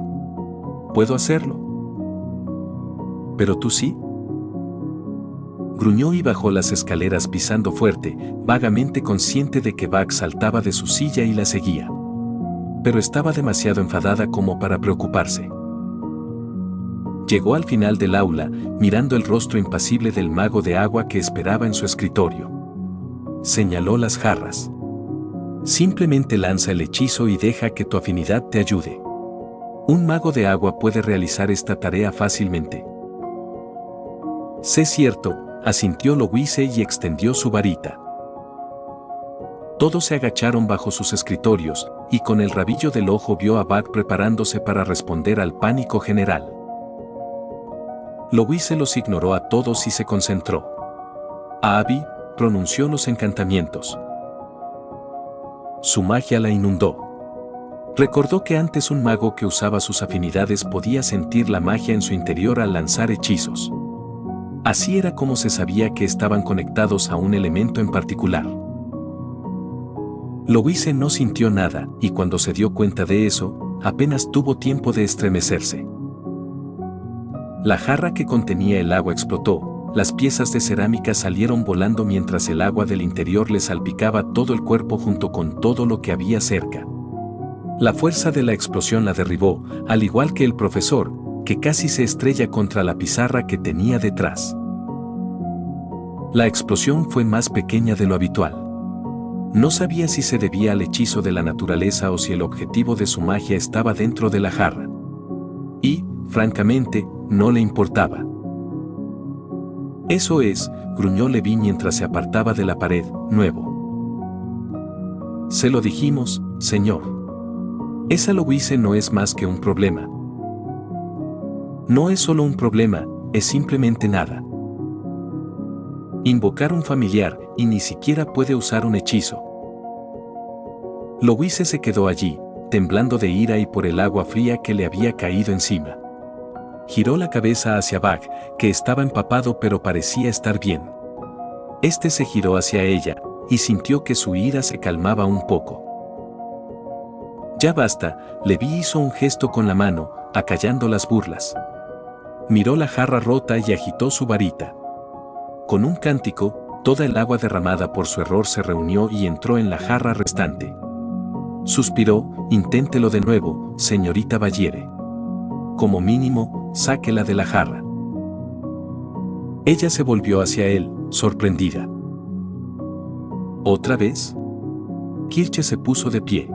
¿Puedo hacerlo? ¿Pero tú sí? Gruñó y bajó las escaleras pisando fuerte, vagamente consciente de que Bug saltaba de su silla y la seguía. Pero estaba demasiado enfadada como para preocuparse. Llegó al final del aula, mirando el rostro impasible del mago de agua que esperaba en su escritorio. Señaló las jarras. Simplemente lanza el hechizo y deja que tu afinidad te ayude. Un mago de agua puede realizar esta tarea fácilmente. Sé cierto, asintió Louise y extendió su varita. Todos se agacharon bajo sus escritorios, y con el rabillo del ojo vio a Bug preparándose para responder al pánico general. Louise los ignoró a todos y se concentró. Abby pronunció los encantamientos. Su magia la inundó. Recordó que antes un mago que usaba sus afinidades podía sentir la magia en su interior al lanzar hechizos. Así era como se sabía que estaban conectados a un elemento en particular. Louise no sintió nada, y cuando se dio cuenta de eso, apenas tuvo tiempo de estremecerse. La jarra que contenía el agua explotó, las piezas de cerámica salieron volando mientras el agua del interior le salpicaba todo el cuerpo junto con todo lo que había cerca. La fuerza de la explosión la derribó, al igual que el profesor, que casi se estrella contra la pizarra que tenía detrás. La explosión fue más pequeña de lo habitual. No sabía si se debía al hechizo de la naturaleza o si el objetivo de su magia estaba dentro de la jarra. Y, francamente, no le importaba. Eso es, gruñó Levi mientras se apartaba de la pared, nuevo. Se lo dijimos, señor. Esa Louise no es más que un problema. No es solo un problema, es simplemente nada. Invocar un familiar y ni siquiera puede usar un hechizo. Louise se quedó allí, temblando de ira y por el agua fría que le había caído encima. Giró la cabeza hacia Buck, que estaba empapado pero parecía estar bien. Este se giró hacia ella, y sintió que su ira se calmaba un poco. Ya basta, Levi hizo un gesto con la mano, acallando las burlas. Miró la jarra rota y agitó su varita. Con un cántico, toda el agua derramada por su error se reunió y entró en la jarra restante. Suspiró, inténtelo de nuevo, señorita Valiere. Como mínimo, sáquela de la jarra. Ella se volvió hacia él, sorprendida. ¿Otra vez? Kirche se puso de pie.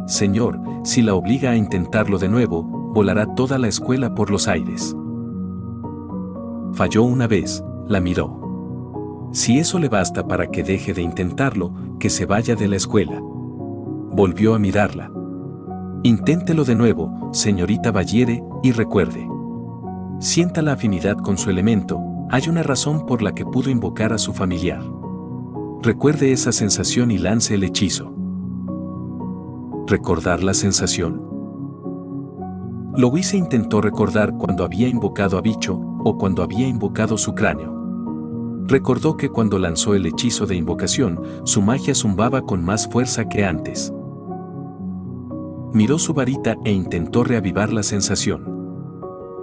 Señor, si la obliga a intentarlo de nuevo, volará toda la escuela por los aires. Falló una vez, la miró. Si eso le basta para que deje de intentarlo, que se vaya de la escuela. Volvió a mirarla. Inténtelo de nuevo, señorita Valiere, y recuerde. Sienta la afinidad con su elemento, hay una razón por la que pudo invocar a su familiar. Recuerde esa sensación y lance el hechizo. ¿Recordar la sensación? Louise intentó recordar cuando había invocado a Bicho, o cuando había invocado su cráneo. Recordó que cuando lanzó el hechizo de invocación, su magia zumbaba con más fuerza que antes. Miró su varita e intentó reavivar la sensación.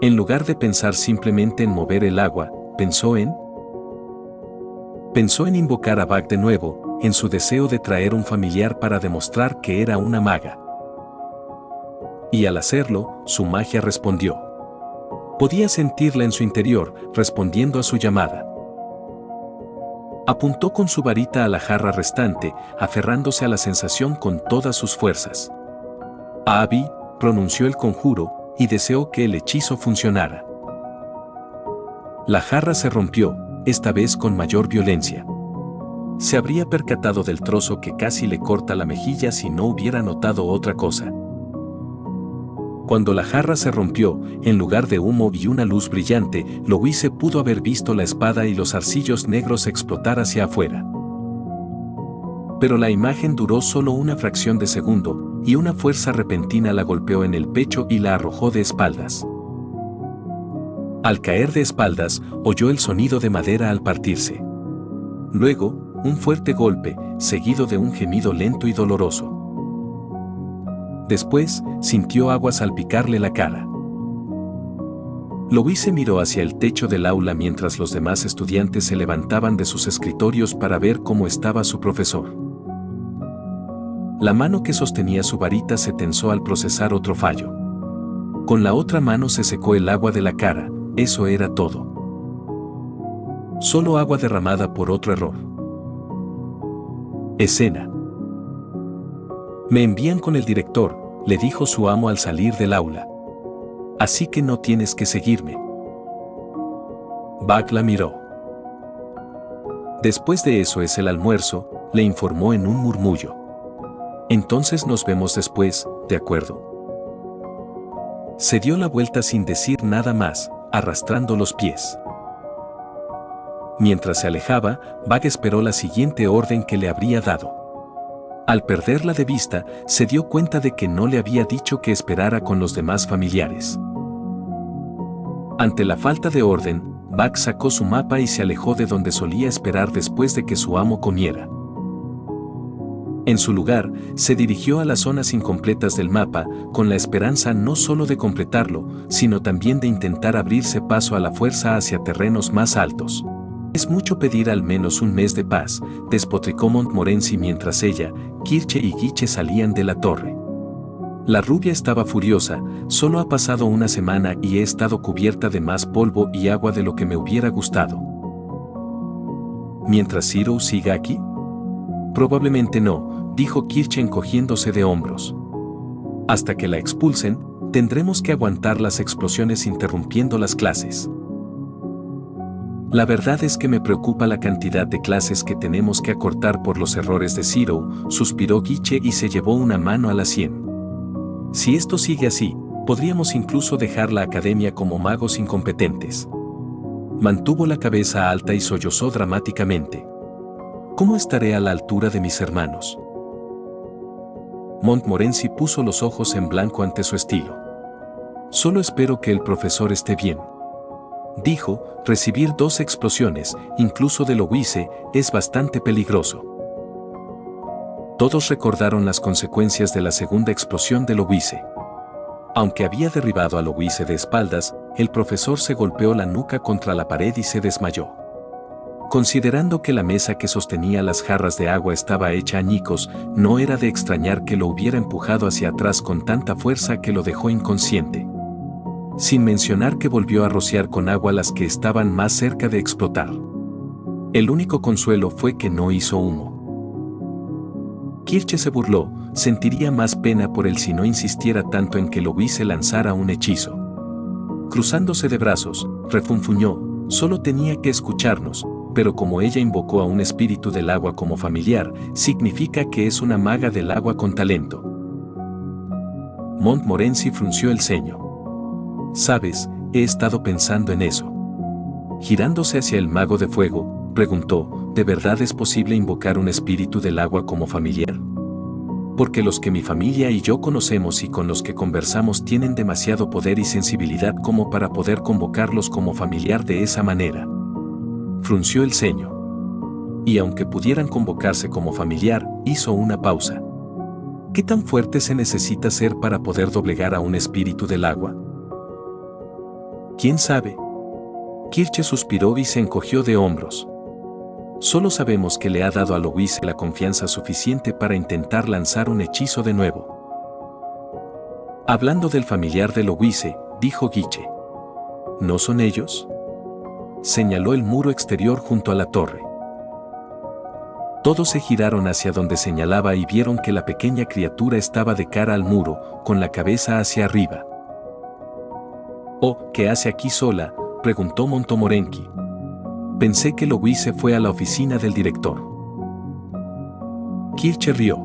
En lugar de pensar simplemente en mover el agua, pensó en invocar a Buck de nuevo, en su deseo de traer un familiar para demostrar que era una maga. Y al hacerlo, su magia respondió. Podía sentirla en su interior, respondiendo a su llamada. Apuntó con su varita a la jarra restante, aferrándose a la sensación con todas sus fuerzas. Abby pronunció el conjuro y deseó que el hechizo funcionara. La jarra se rompió, esta vez con mayor violencia. Se habría percatado del trozo que casi le corta la mejilla si no hubiera notado otra cosa. Cuando la jarra se rompió, en lugar de humo y una luz brillante, Louise pudo haber visto la espada y los zarcillos negros explotar hacia afuera. Pero la imagen duró solo una fracción de segundo, y una fuerza repentina la golpeó en el pecho y la arrojó de espaldas. Al caer de espaldas, oyó el sonido de madera al partirse. Luego, un fuerte golpe, seguido de un gemido lento y doloroso. Después, sintió agua salpicarle la cara. Louise miró hacia el techo del aula mientras los demás estudiantes se levantaban de sus escritorios para ver cómo estaba su profesor. La mano que sostenía su varita se tensó al procesar otro fallo. Con la otra mano se secó el agua de la cara, eso era todo. Solo agua derramada por otro error. Escena. Me envían con el director, le dijo su amo al salir del aula. Así que no tienes que seguirme. Buck la miró. Después de eso es el almuerzo, le informó en un murmullo. Entonces nos vemos después, ¿de acuerdo? Se dio la vuelta sin decir nada más, arrastrando los pies. Mientras se alejaba, Buck esperó la siguiente orden que le habría dado. Al perderla de vista, se dio cuenta de que no le había dicho que esperara con los demás familiares. Ante la falta de orden, Buck sacó su mapa y se alejó de donde solía esperar después de que su amo comiera. En su lugar, se dirigió a las zonas incompletas del mapa, con la esperanza no solo de completarlo, sino también de intentar abrirse paso a la fuerza hacia terrenos más altos. Es mucho pedir al menos un mes de paz, despotricó Montmorency mientras ella, Kirche y Guiche salían de la torre. La rubia estaba furiosa, solo ha pasado una semana y he estado cubierta de más polvo y agua de lo que me hubiera gustado. ¿Mientras Zero siga aquí? Probablemente no, dijo Kirche encogiéndose de hombros. Hasta que la expulsen, tendremos que aguantar las explosiones interrumpiendo las clases. La verdad es que me preocupa la cantidad de clases que tenemos que acortar por los errores de Zero, suspiró Kirche y se llevó una mano a la sien. Si esto sigue así, podríamos incluso dejar la academia como magos incompetentes. Mantuvo la cabeza alta y sollozó dramáticamente. ¿Cómo estaré a la altura de mis hermanos? Montmorency puso los ojos en blanco ante su estilo. Solo espero que el profesor esté bien. Dijo, recibir 2 explosiones, incluso de Louise, es bastante peligroso. Todos recordaron las consecuencias de la segunda explosión de Louise. Aunque había derribado a Louise de espaldas, el profesor se golpeó la nuca contra la pared y se desmayó. Considerando que la mesa que sostenía las jarras de agua estaba hecha añicos, no era de extrañar que lo hubiera empujado hacia atrás con tanta fuerza que lo dejó inconsciente. Sin mencionar que volvió a rociar con agua las que estaban más cerca de explotar. El único consuelo fue que no hizo humo. Kirche se burló, sentiría más pena por él si no insistiera tanto en que Louise lanzara un hechizo. Cruzándose de brazos, refunfuñó, solo tenía que escucharnos, pero como ella invocó a un espíritu del agua como familiar, significa que es una maga del agua con talento. Montmorency frunció el ceño. Sabes, he estado pensando en eso. Girándose hacia el mago de fuego, preguntó, ¿de verdad es posible invocar un espíritu del agua como familiar? Porque los que mi familia y yo conocemos y con los que conversamos tienen demasiado poder y sensibilidad como para poder convocarlos como familiar de esa manera. Frunció el ceño. Y aunque pudieran convocarse como familiar, hizo una pausa. ¿Qué tan fuerte se necesita ser para poder doblegar a un espíritu del agua? ¿Quién sabe? Kirche suspiró y se encogió de hombros. Solo sabemos que le ha dado a Louise la confianza suficiente para intentar lanzar un hechizo de nuevo. Hablando del familiar de Louise, dijo Kirche. ¿No son ellos? Señaló el muro exterior junto a la torre. Todos se giraron hacia donde señalaba y vieron que la pequeña criatura estaba de cara al muro, con la cabeza hacia arriba. «Oh, ¿qué hace aquí sola?», preguntó Montmorency. Pensé que Louise fue a la oficina del director. Kirche rió.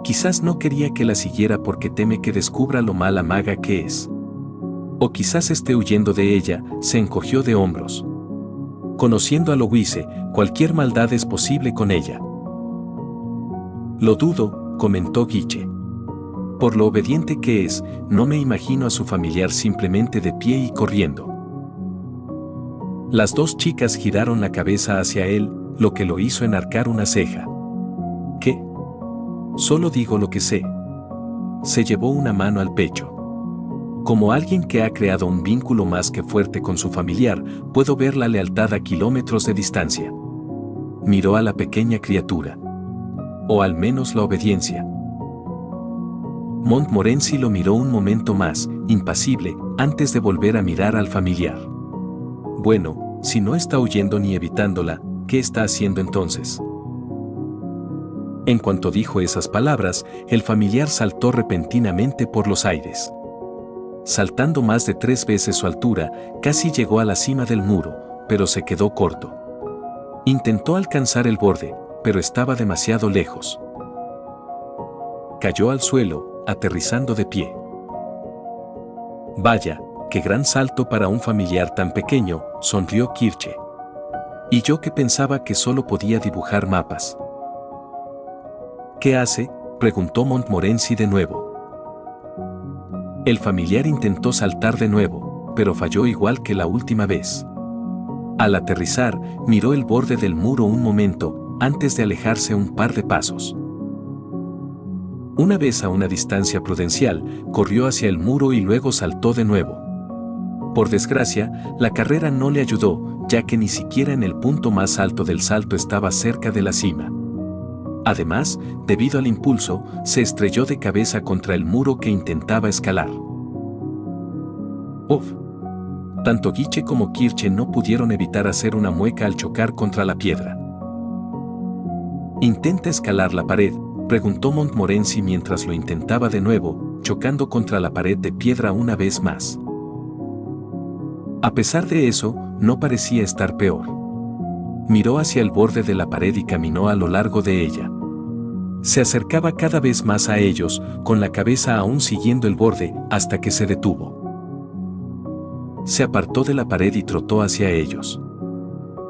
Quizás no quería que la siguiera porque teme que descubra lo mala maga que es. O quizás esté huyendo de ella, se encogió de hombros. Conociendo a Louise, cualquier maldad es posible con ella. Lo dudo, comentó Kirche. Por lo obediente que es, no me imagino a su familiar simplemente de pie y corriendo. Las 2 chicas giraron la cabeza hacia él, lo que lo hizo enarcar una ceja. ¿Qué? Solo digo lo que sé. Se llevó una mano al pecho. Como alguien que ha creado un vínculo más que fuerte con su familiar, puedo ver la lealtad a kilómetros de distancia. Miró a la pequeña criatura. O al menos la obediencia. Montmorency lo miró un momento más, impasible, antes de volver a mirar al familiar. Bueno, si no está huyendo ni evitándola, ¿qué está haciendo entonces? En cuanto dijo esas palabras, el familiar saltó repentinamente por los aires. Saltando más de 3 veces su altura, casi llegó a la cima del muro, pero se quedó corto. Intentó alcanzar el borde, pero estaba demasiado lejos. Cayó al suelo, aterrizando de pie. Vaya, qué gran salto para un familiar tan pequeño, sonrió Kirche. Y yo que pensaba que solo podía dibujar mapas. ¿Qué hace?, preguntó Montmorency de nuevo. El familiar intentó saltar de nuevo, pero falló igual que la última vez. Al aterrizar, miró el borde del muro un momento, antes de alejarse un par de pasos. Una vez a una distancia prudencial, corrió hacia el muro y luego saltó de nuevo. Por desgracia, la carrera no le ayudó, ya que ni siquiera en el punto más alto del salto estaba cerca de la cima. Además, debido al impulso, se estrelló de cabeza contra el muro que intentaba escalar. ¡Uf! Tanto Guiche como Kirche no pudieron evitar hacer una mueca al chocar contra la piedra. ¿Intenta escalar la pared?, preguntó Montmorency mientras lo intentaba de nuevo, chocando contra la pared de piedra una vez más. A pesar de eso, no parecía estar peor. Miró hacia el borde de la pared y caminó a lo largo de ella. Se acercaba cada vez más a ellos, con la cabeza aún siguiendo el borde, hasta que se detuvo. Se apartó de la pared y trotó hacia ellos.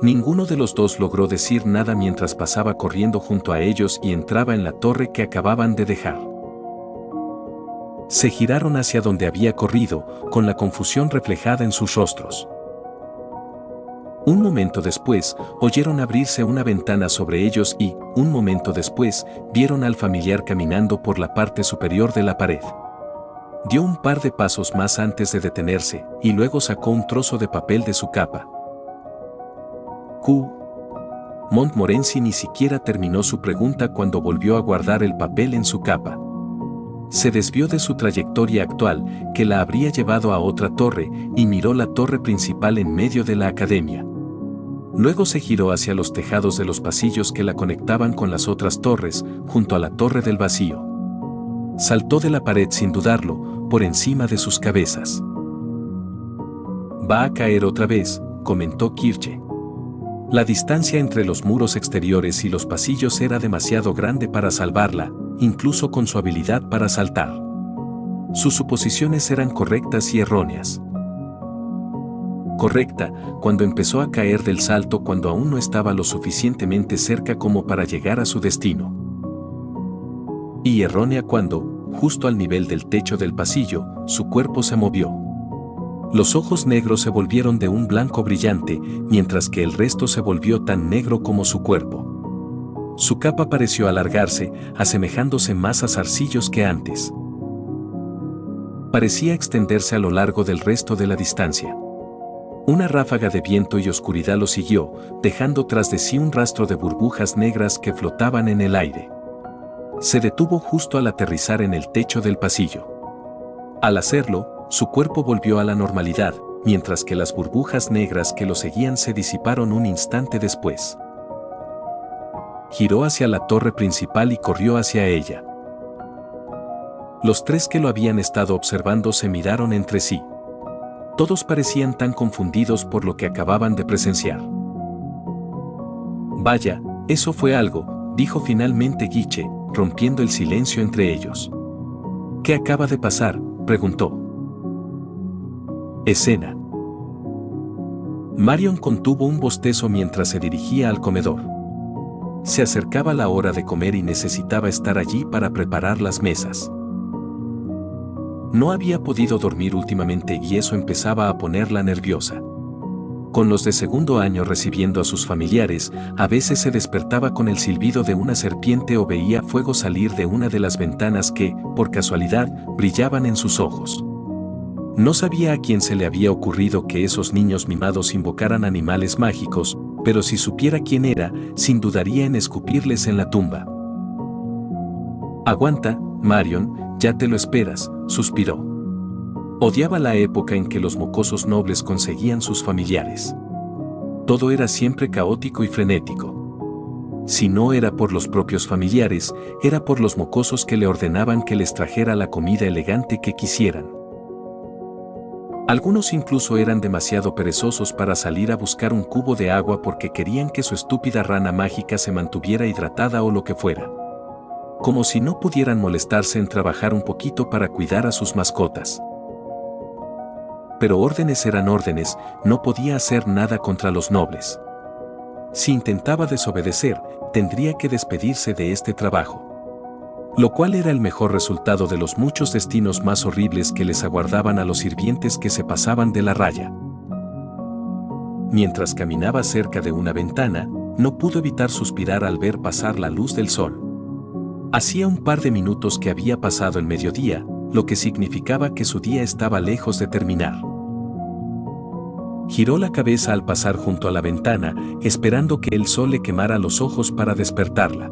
Ninguno de los dos logró decir nada mientras pasaba corriendo junto a ellos y entraba en la torre que acababan de dejar. Se giraron hacia donde había corrido, con la confusión reflejada en sus rostros. Un momento después, oyeron abrirse una ventana sobre ellos y, un momento después, vieron al familiar caminando por la parte superior de la pared. Dio un par de pasos más antes de detenerse, y luego sacó un trozo de papel de su capa. Montmorency ni siquiera terminó su pregunta cuando volvió a guardar el papel en su capa. Se desvió de su trayectoria actual, que la habría llevado a otra torre, y miró la torre principal en medio de la academia. Luego se giró hacia los tejados de los pasillos que la conectaban con las otras torres, junto a la torre del vacío. Saltó de la pared sin dudarlo, por encima de sus cabezas. «Va a caer otra vez», comentó Kirche. La distancia entre los muros exteriores y los pasillos era demasiado grande para salvarla, incluso con su habilidad para saltar. Sus suposiciones eran correctas y erróneas. Correcta, cuando empezó a caer del salto cuando aún no estaba lo suficientemente cerca como para llegar a su destino. Y errónea cuando, justo al nivel del techo del pasillo, su cuerpo se movió. Los ojos negros se volvieron de un blanco brillante, mientras que el resto se volvió tan negro como su cuerpo. Su capa pareció alargarse, asemejándose más a zarcillos que antes. Parecía extenderse a lo largo del resto de la distancia. Una ráfaga de viento y oscuridad lo siguió, dejando tras de sí un rastro de burbujas negras que flotaban en el aire. Se detuvo justo al aterrizar en el techo del pasillo. Al hacerlo, su cuerpo volvió a la normalidad, mientras que las burbujas negras que lo seguían se disiparon un instante después. Giró hacia la torre principal y corrió hacia ella. Los tres que lo habían estado observando se miraron entre sí. Todos parecían tan confundidos por lo que acababan de presenciar. «Vaya, eso fue algo», dijo finalmente Guiche, rompiendo el silencio entre ellos. «¿Qué acaba de pasar?», preguntó. Escena. Marion contuvo un bostezo mientras se dirigía al comedor. Se acercaba la hora de comer y necesitaba estar allí para preparar las mesas. No había podido dormir últimamente y eso empezaba a ponerla nerviosa. Con los de segundo año recibiendo a sus familiares, a veces se despertaba con el silbido de una serpiente o veía fuego salir de una de las ventanas que, por casualidad, brillaban en sus ojos. No sabía a quién se le había ocurrido que esos niños mimados invocaran animales mágicos, pero si supiera quién era, sin dudaría en escupirles en la tumba. «Aguanta, Marion, ya te lo esperas», suspiró. Odiaba la época en que los mocosos nobles conseguían sus familiares. Todo era siempre caótico y frenético. Si no era por los propios familiares, era por los mocosos que le ordenaban que les trajera la comida elegante que quisieran. Algunos incluso eran demasiado perezosos para salir a buscar un cubo de agua porque querían que su estúpida rana mágica se mantuviera hidratada o lo que fuera. Como si no pudieran molestarse en trabajar un poquito para cuidar a sus mascotas. Pero órdenes eran órdenes, no podía hacer nada contra los nobles. Si intentaba desobedecer, tendría que despedirse de este trabajo. Lo cual era el mejor resultado de los muchos destinos más horribles que les aguardaban a los sirvientes que se pasaban de la raya. Mientras caminaba cerca de una ventana, no pudo evitar suspirar al ver pasar la luz del sol. Hacía un par de minutos que había pasado el mediodía, lo que significaba que su día estaba lejos de terminar. Giró la cabeza al pasar junto a la ventana, esperando que el sol le quemara los ojos para despertarla.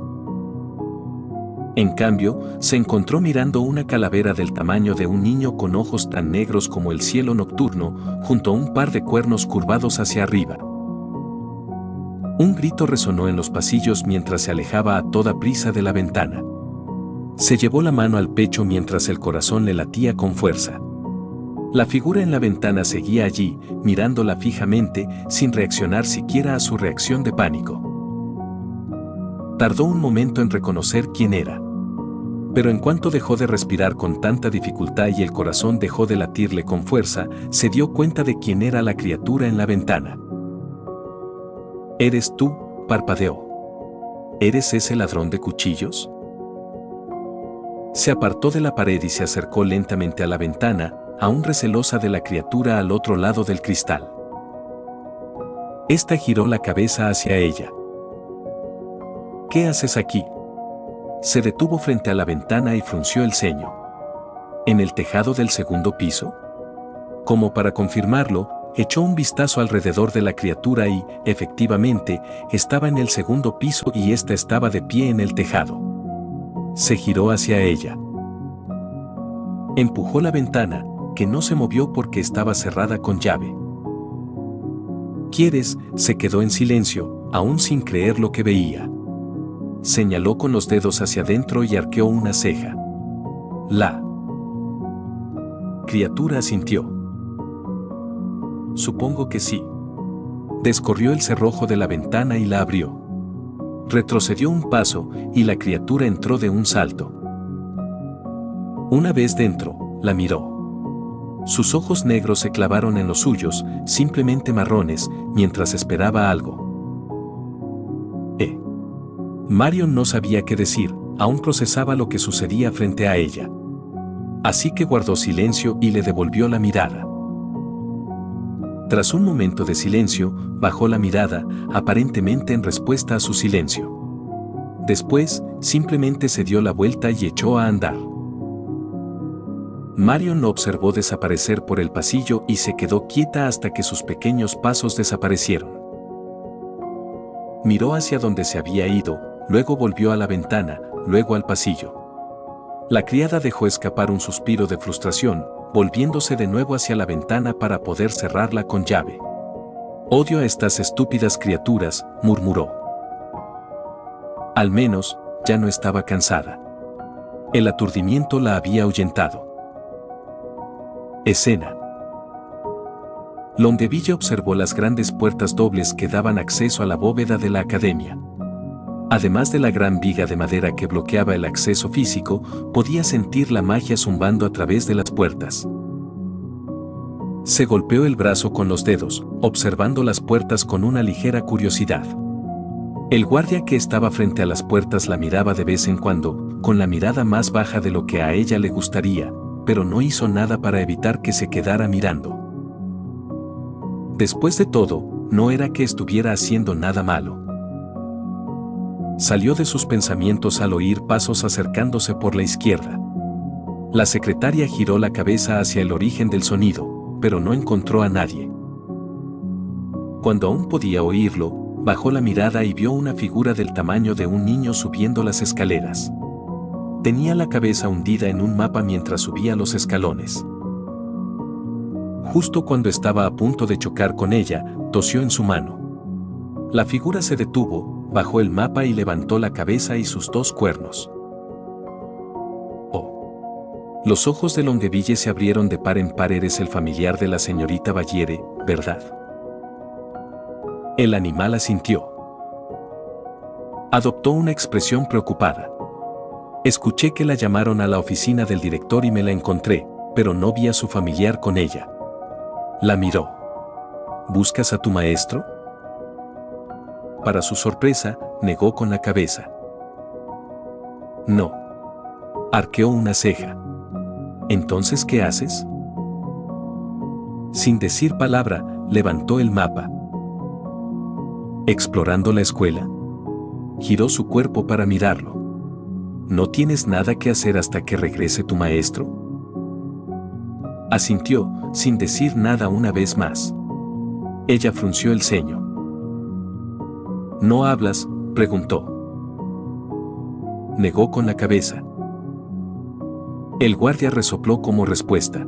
En cambio, se encontró mirando una calavera del tamaño de un niño con ojos tan negros como el cielo nocturno, junto a un par de cuernos curvados hacia arriba. Un grito resonó en los pasillos mientras se alejaba a toda prisa de la ventana. Se llevó la mano al pecho mientras el corazón le latía con fuerza. La figura en la ventana seguía allí, mirándola fijamente, sin reaccionar siquiera a su reacción de pánico. Tardó un momento en reconocer quién era. Pero en cuanto dejó de respirar con tanta dificultad y el corazón dejó de latirle con fuerza, se dio cuenta de quién era la criatura en la ventana. «¿Eres tú?», parpadeó. «¿Eres ese ladrón de cuchillos?». Se apartó de la pared y se acercó lentamente a la ventana, aún recelosa de la criatura al otro lado del cristal. Esta giró la cabeza hacia ella. «¿Qué haces aquí?». Se detuvo frente a la ventana y frunció el ceño. «¿En el tejado del segundo piso?». Como para confirmarlo, echó un vistazo alrededor de la criatura y, efectivamente, estaba en el segundo piso y ésta estaba de pie en el tejado. Se giró hacia ella. Empujó la ventana, que no se movió porque estaba cerrada con llave. «¿Quieres?». Se quedó en silencio, aún sin creer lo que veía. Señaló con los dedos hacia adentro y arqueó una ceja. La criatura asintió. «Supongo que sí». Descorrió el cerrojo de la ventana y la abrió. Retrocedió un paso y la criatura entró de un salto. Una vez dentro, la miró. Sus ojos negros se clavaron en los suyos, simplemente marrones, mientras esperaba algo. Marion no sabía qué decir, aún procesaba lo que sucedía frente a ella. Así que guardó silencio y le devolvió la mirada. Tras un momento de silencio, bajó la mirada, aparentemente en respuesta a su silencio. Después, simplemente se dio la vuelta y echó a andar. Marion lo observó desaparecer por el pasillo y se quedó quieta hasta que sus pequeños pasos desaparecieron. Miró hacia donde se había ido, luego volvió a la ventana, luego al pasillo. La criada dejó escapar un suspiro de frustración, volviéndose de nuevo hacia la ventana para poder cerrarla con llave. «Odio a estas estúpidas criaturas», murmuró. Al menos, ya no estaba cansada. El aturdimiento la había ahuyentado. Escena. Londeville observó las grandes puertas dobles que daban acceso a la bóveda de la academia. Además de la gran viga de madera que bloqueaba el acceso físico, podía sentir la magia zumbando a través de las puertas. Se golpeó el brazo con los dedos, observando las puertas con una ligera curiosidad. El guardia que estaba frente a las puertas la miraba de vez en cuando, con la mirada más baja de lo que a ella le gustaría, pero no hizo nada para evitar que se quedara mirando. Después de todo, no era que estuviera haciendo nada malo. Salió de sus pensamientos al oír pasos acercándose por la izquierda. La secretaria giró la cabeza hacia el origen del sonido, pero no encontró a nadie. Cuando aún podía oírlo, bajó la mirada y vio una figura del tamaño de un niño subiendo las escaleras. Tenía la cabeza hundida en un mapa mientras subía los escalones. Justo cuando estaba a punto de chocar con ella, tosió en su mano. La figura se detuvo, bajó el mapa y levantó la cabeza y sus dos cuernos. Oh. Los ojos de Londeville se abrieron de par en par. «Eres el familiar de la señorita Valliere, ¿verdad?». El animal asintió. Adoptó una expresión preocupada. «Escuché que la llamaron a la oficina del director y me la encontré, pero no vi a su familiar con ella». La miró. «¿Buscas a tu maestro?». Para su sorpresa, negó con la cabeza. «No». Arqueó una ceja. «¿Entonces qué haces?». Sin decir palabra, levantó el mapa. «¿Explorando la escuela?». Giró su cuerpo para mirarlo. «¿No tienes nada que hacer hasta que regrese tu maestro?». Asintió, sin decir nada una vez más. Ella frunció el ceño. «¿No hablas?», preguntó. negó con la cabeza. El guardia resopló como respuesta.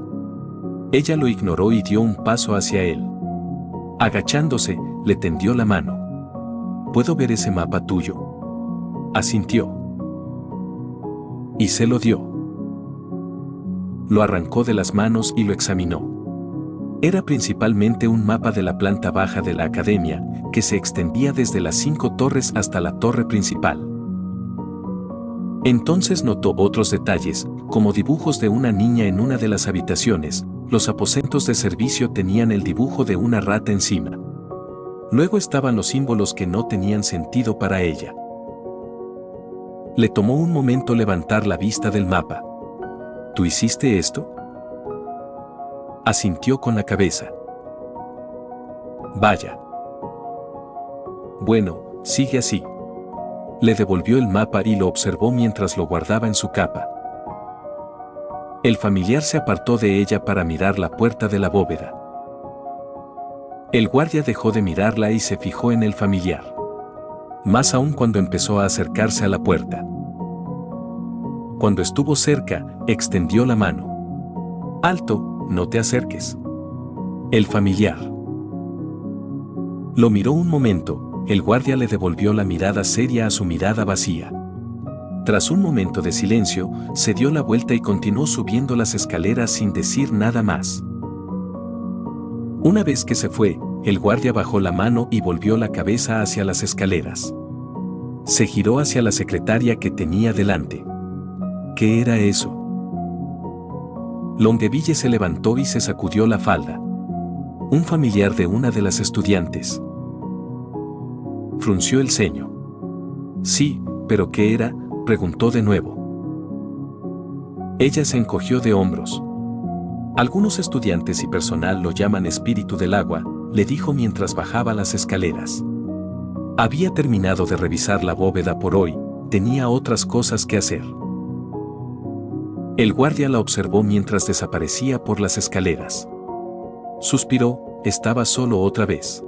Ella lo ignoró y dio un paso hacia él. Agachándose, le tendió la mano. ¿Puedo ver ese mapa tuyo? Asintió. Y se lo dio. Lo arrancó de las manos y lo examinó. Era principalmente un mapa de la planta baja de la academia, que se extendía desde las 5 torres hasta la torre principal. Entonces notó otros detalles, como dibujos de una niña en una de las habitaciones. Los aposentos de servicio tenían el dibujo de una rata encima. Luego estaban los símbolos que no tenían sentido para ella. Le tomó un momento levantar la vista del mapa. ¿Tú hiciste esto? Asintió con la cabeza. Vaya. Bueno, sigue así. Le devolvió el mapa y lo observó mientras lo guardaba en su capa. El familiar se apartó de ella para mirar la puerta de la bóveda. El guardia dejó de mirarla y se fijó en el familiar. Más aún cuando empezó a acercarse a la puerta. Cuando estuvo cerca, extendió la mano. «Alto, no te acerques». El familiar lo miró un momento. El guardia le devolvió la mirada seria a su mirada vacía. Tras un momento de silencio, se dio la vuelta y continuó subiendo las escaleras sin decir nada más. Una vez que se fue, el guardia bajó la mano y volvió la cabeza hacia las escaleras. Se giró hacia la secretaria que tenía delante. ¿Qué era eso? Longueville se levantó y se sacudió la falda. Un familiar de una de las estudiantes. Frunció el ceño. Sí, pero ¿qué era?, preguntó de nuevo. Ella se encogió de hombros. Algunos estudiantes y personal lo llaman espíritu del agua, le dijo mientras bajaba las escaleras. Había terminado de revisar la bóveda por hoy, tenía otras cosas que hacer. El guardia la observó mientras desaparecía por las escaleras. Suspiró, estaba solo otra vez.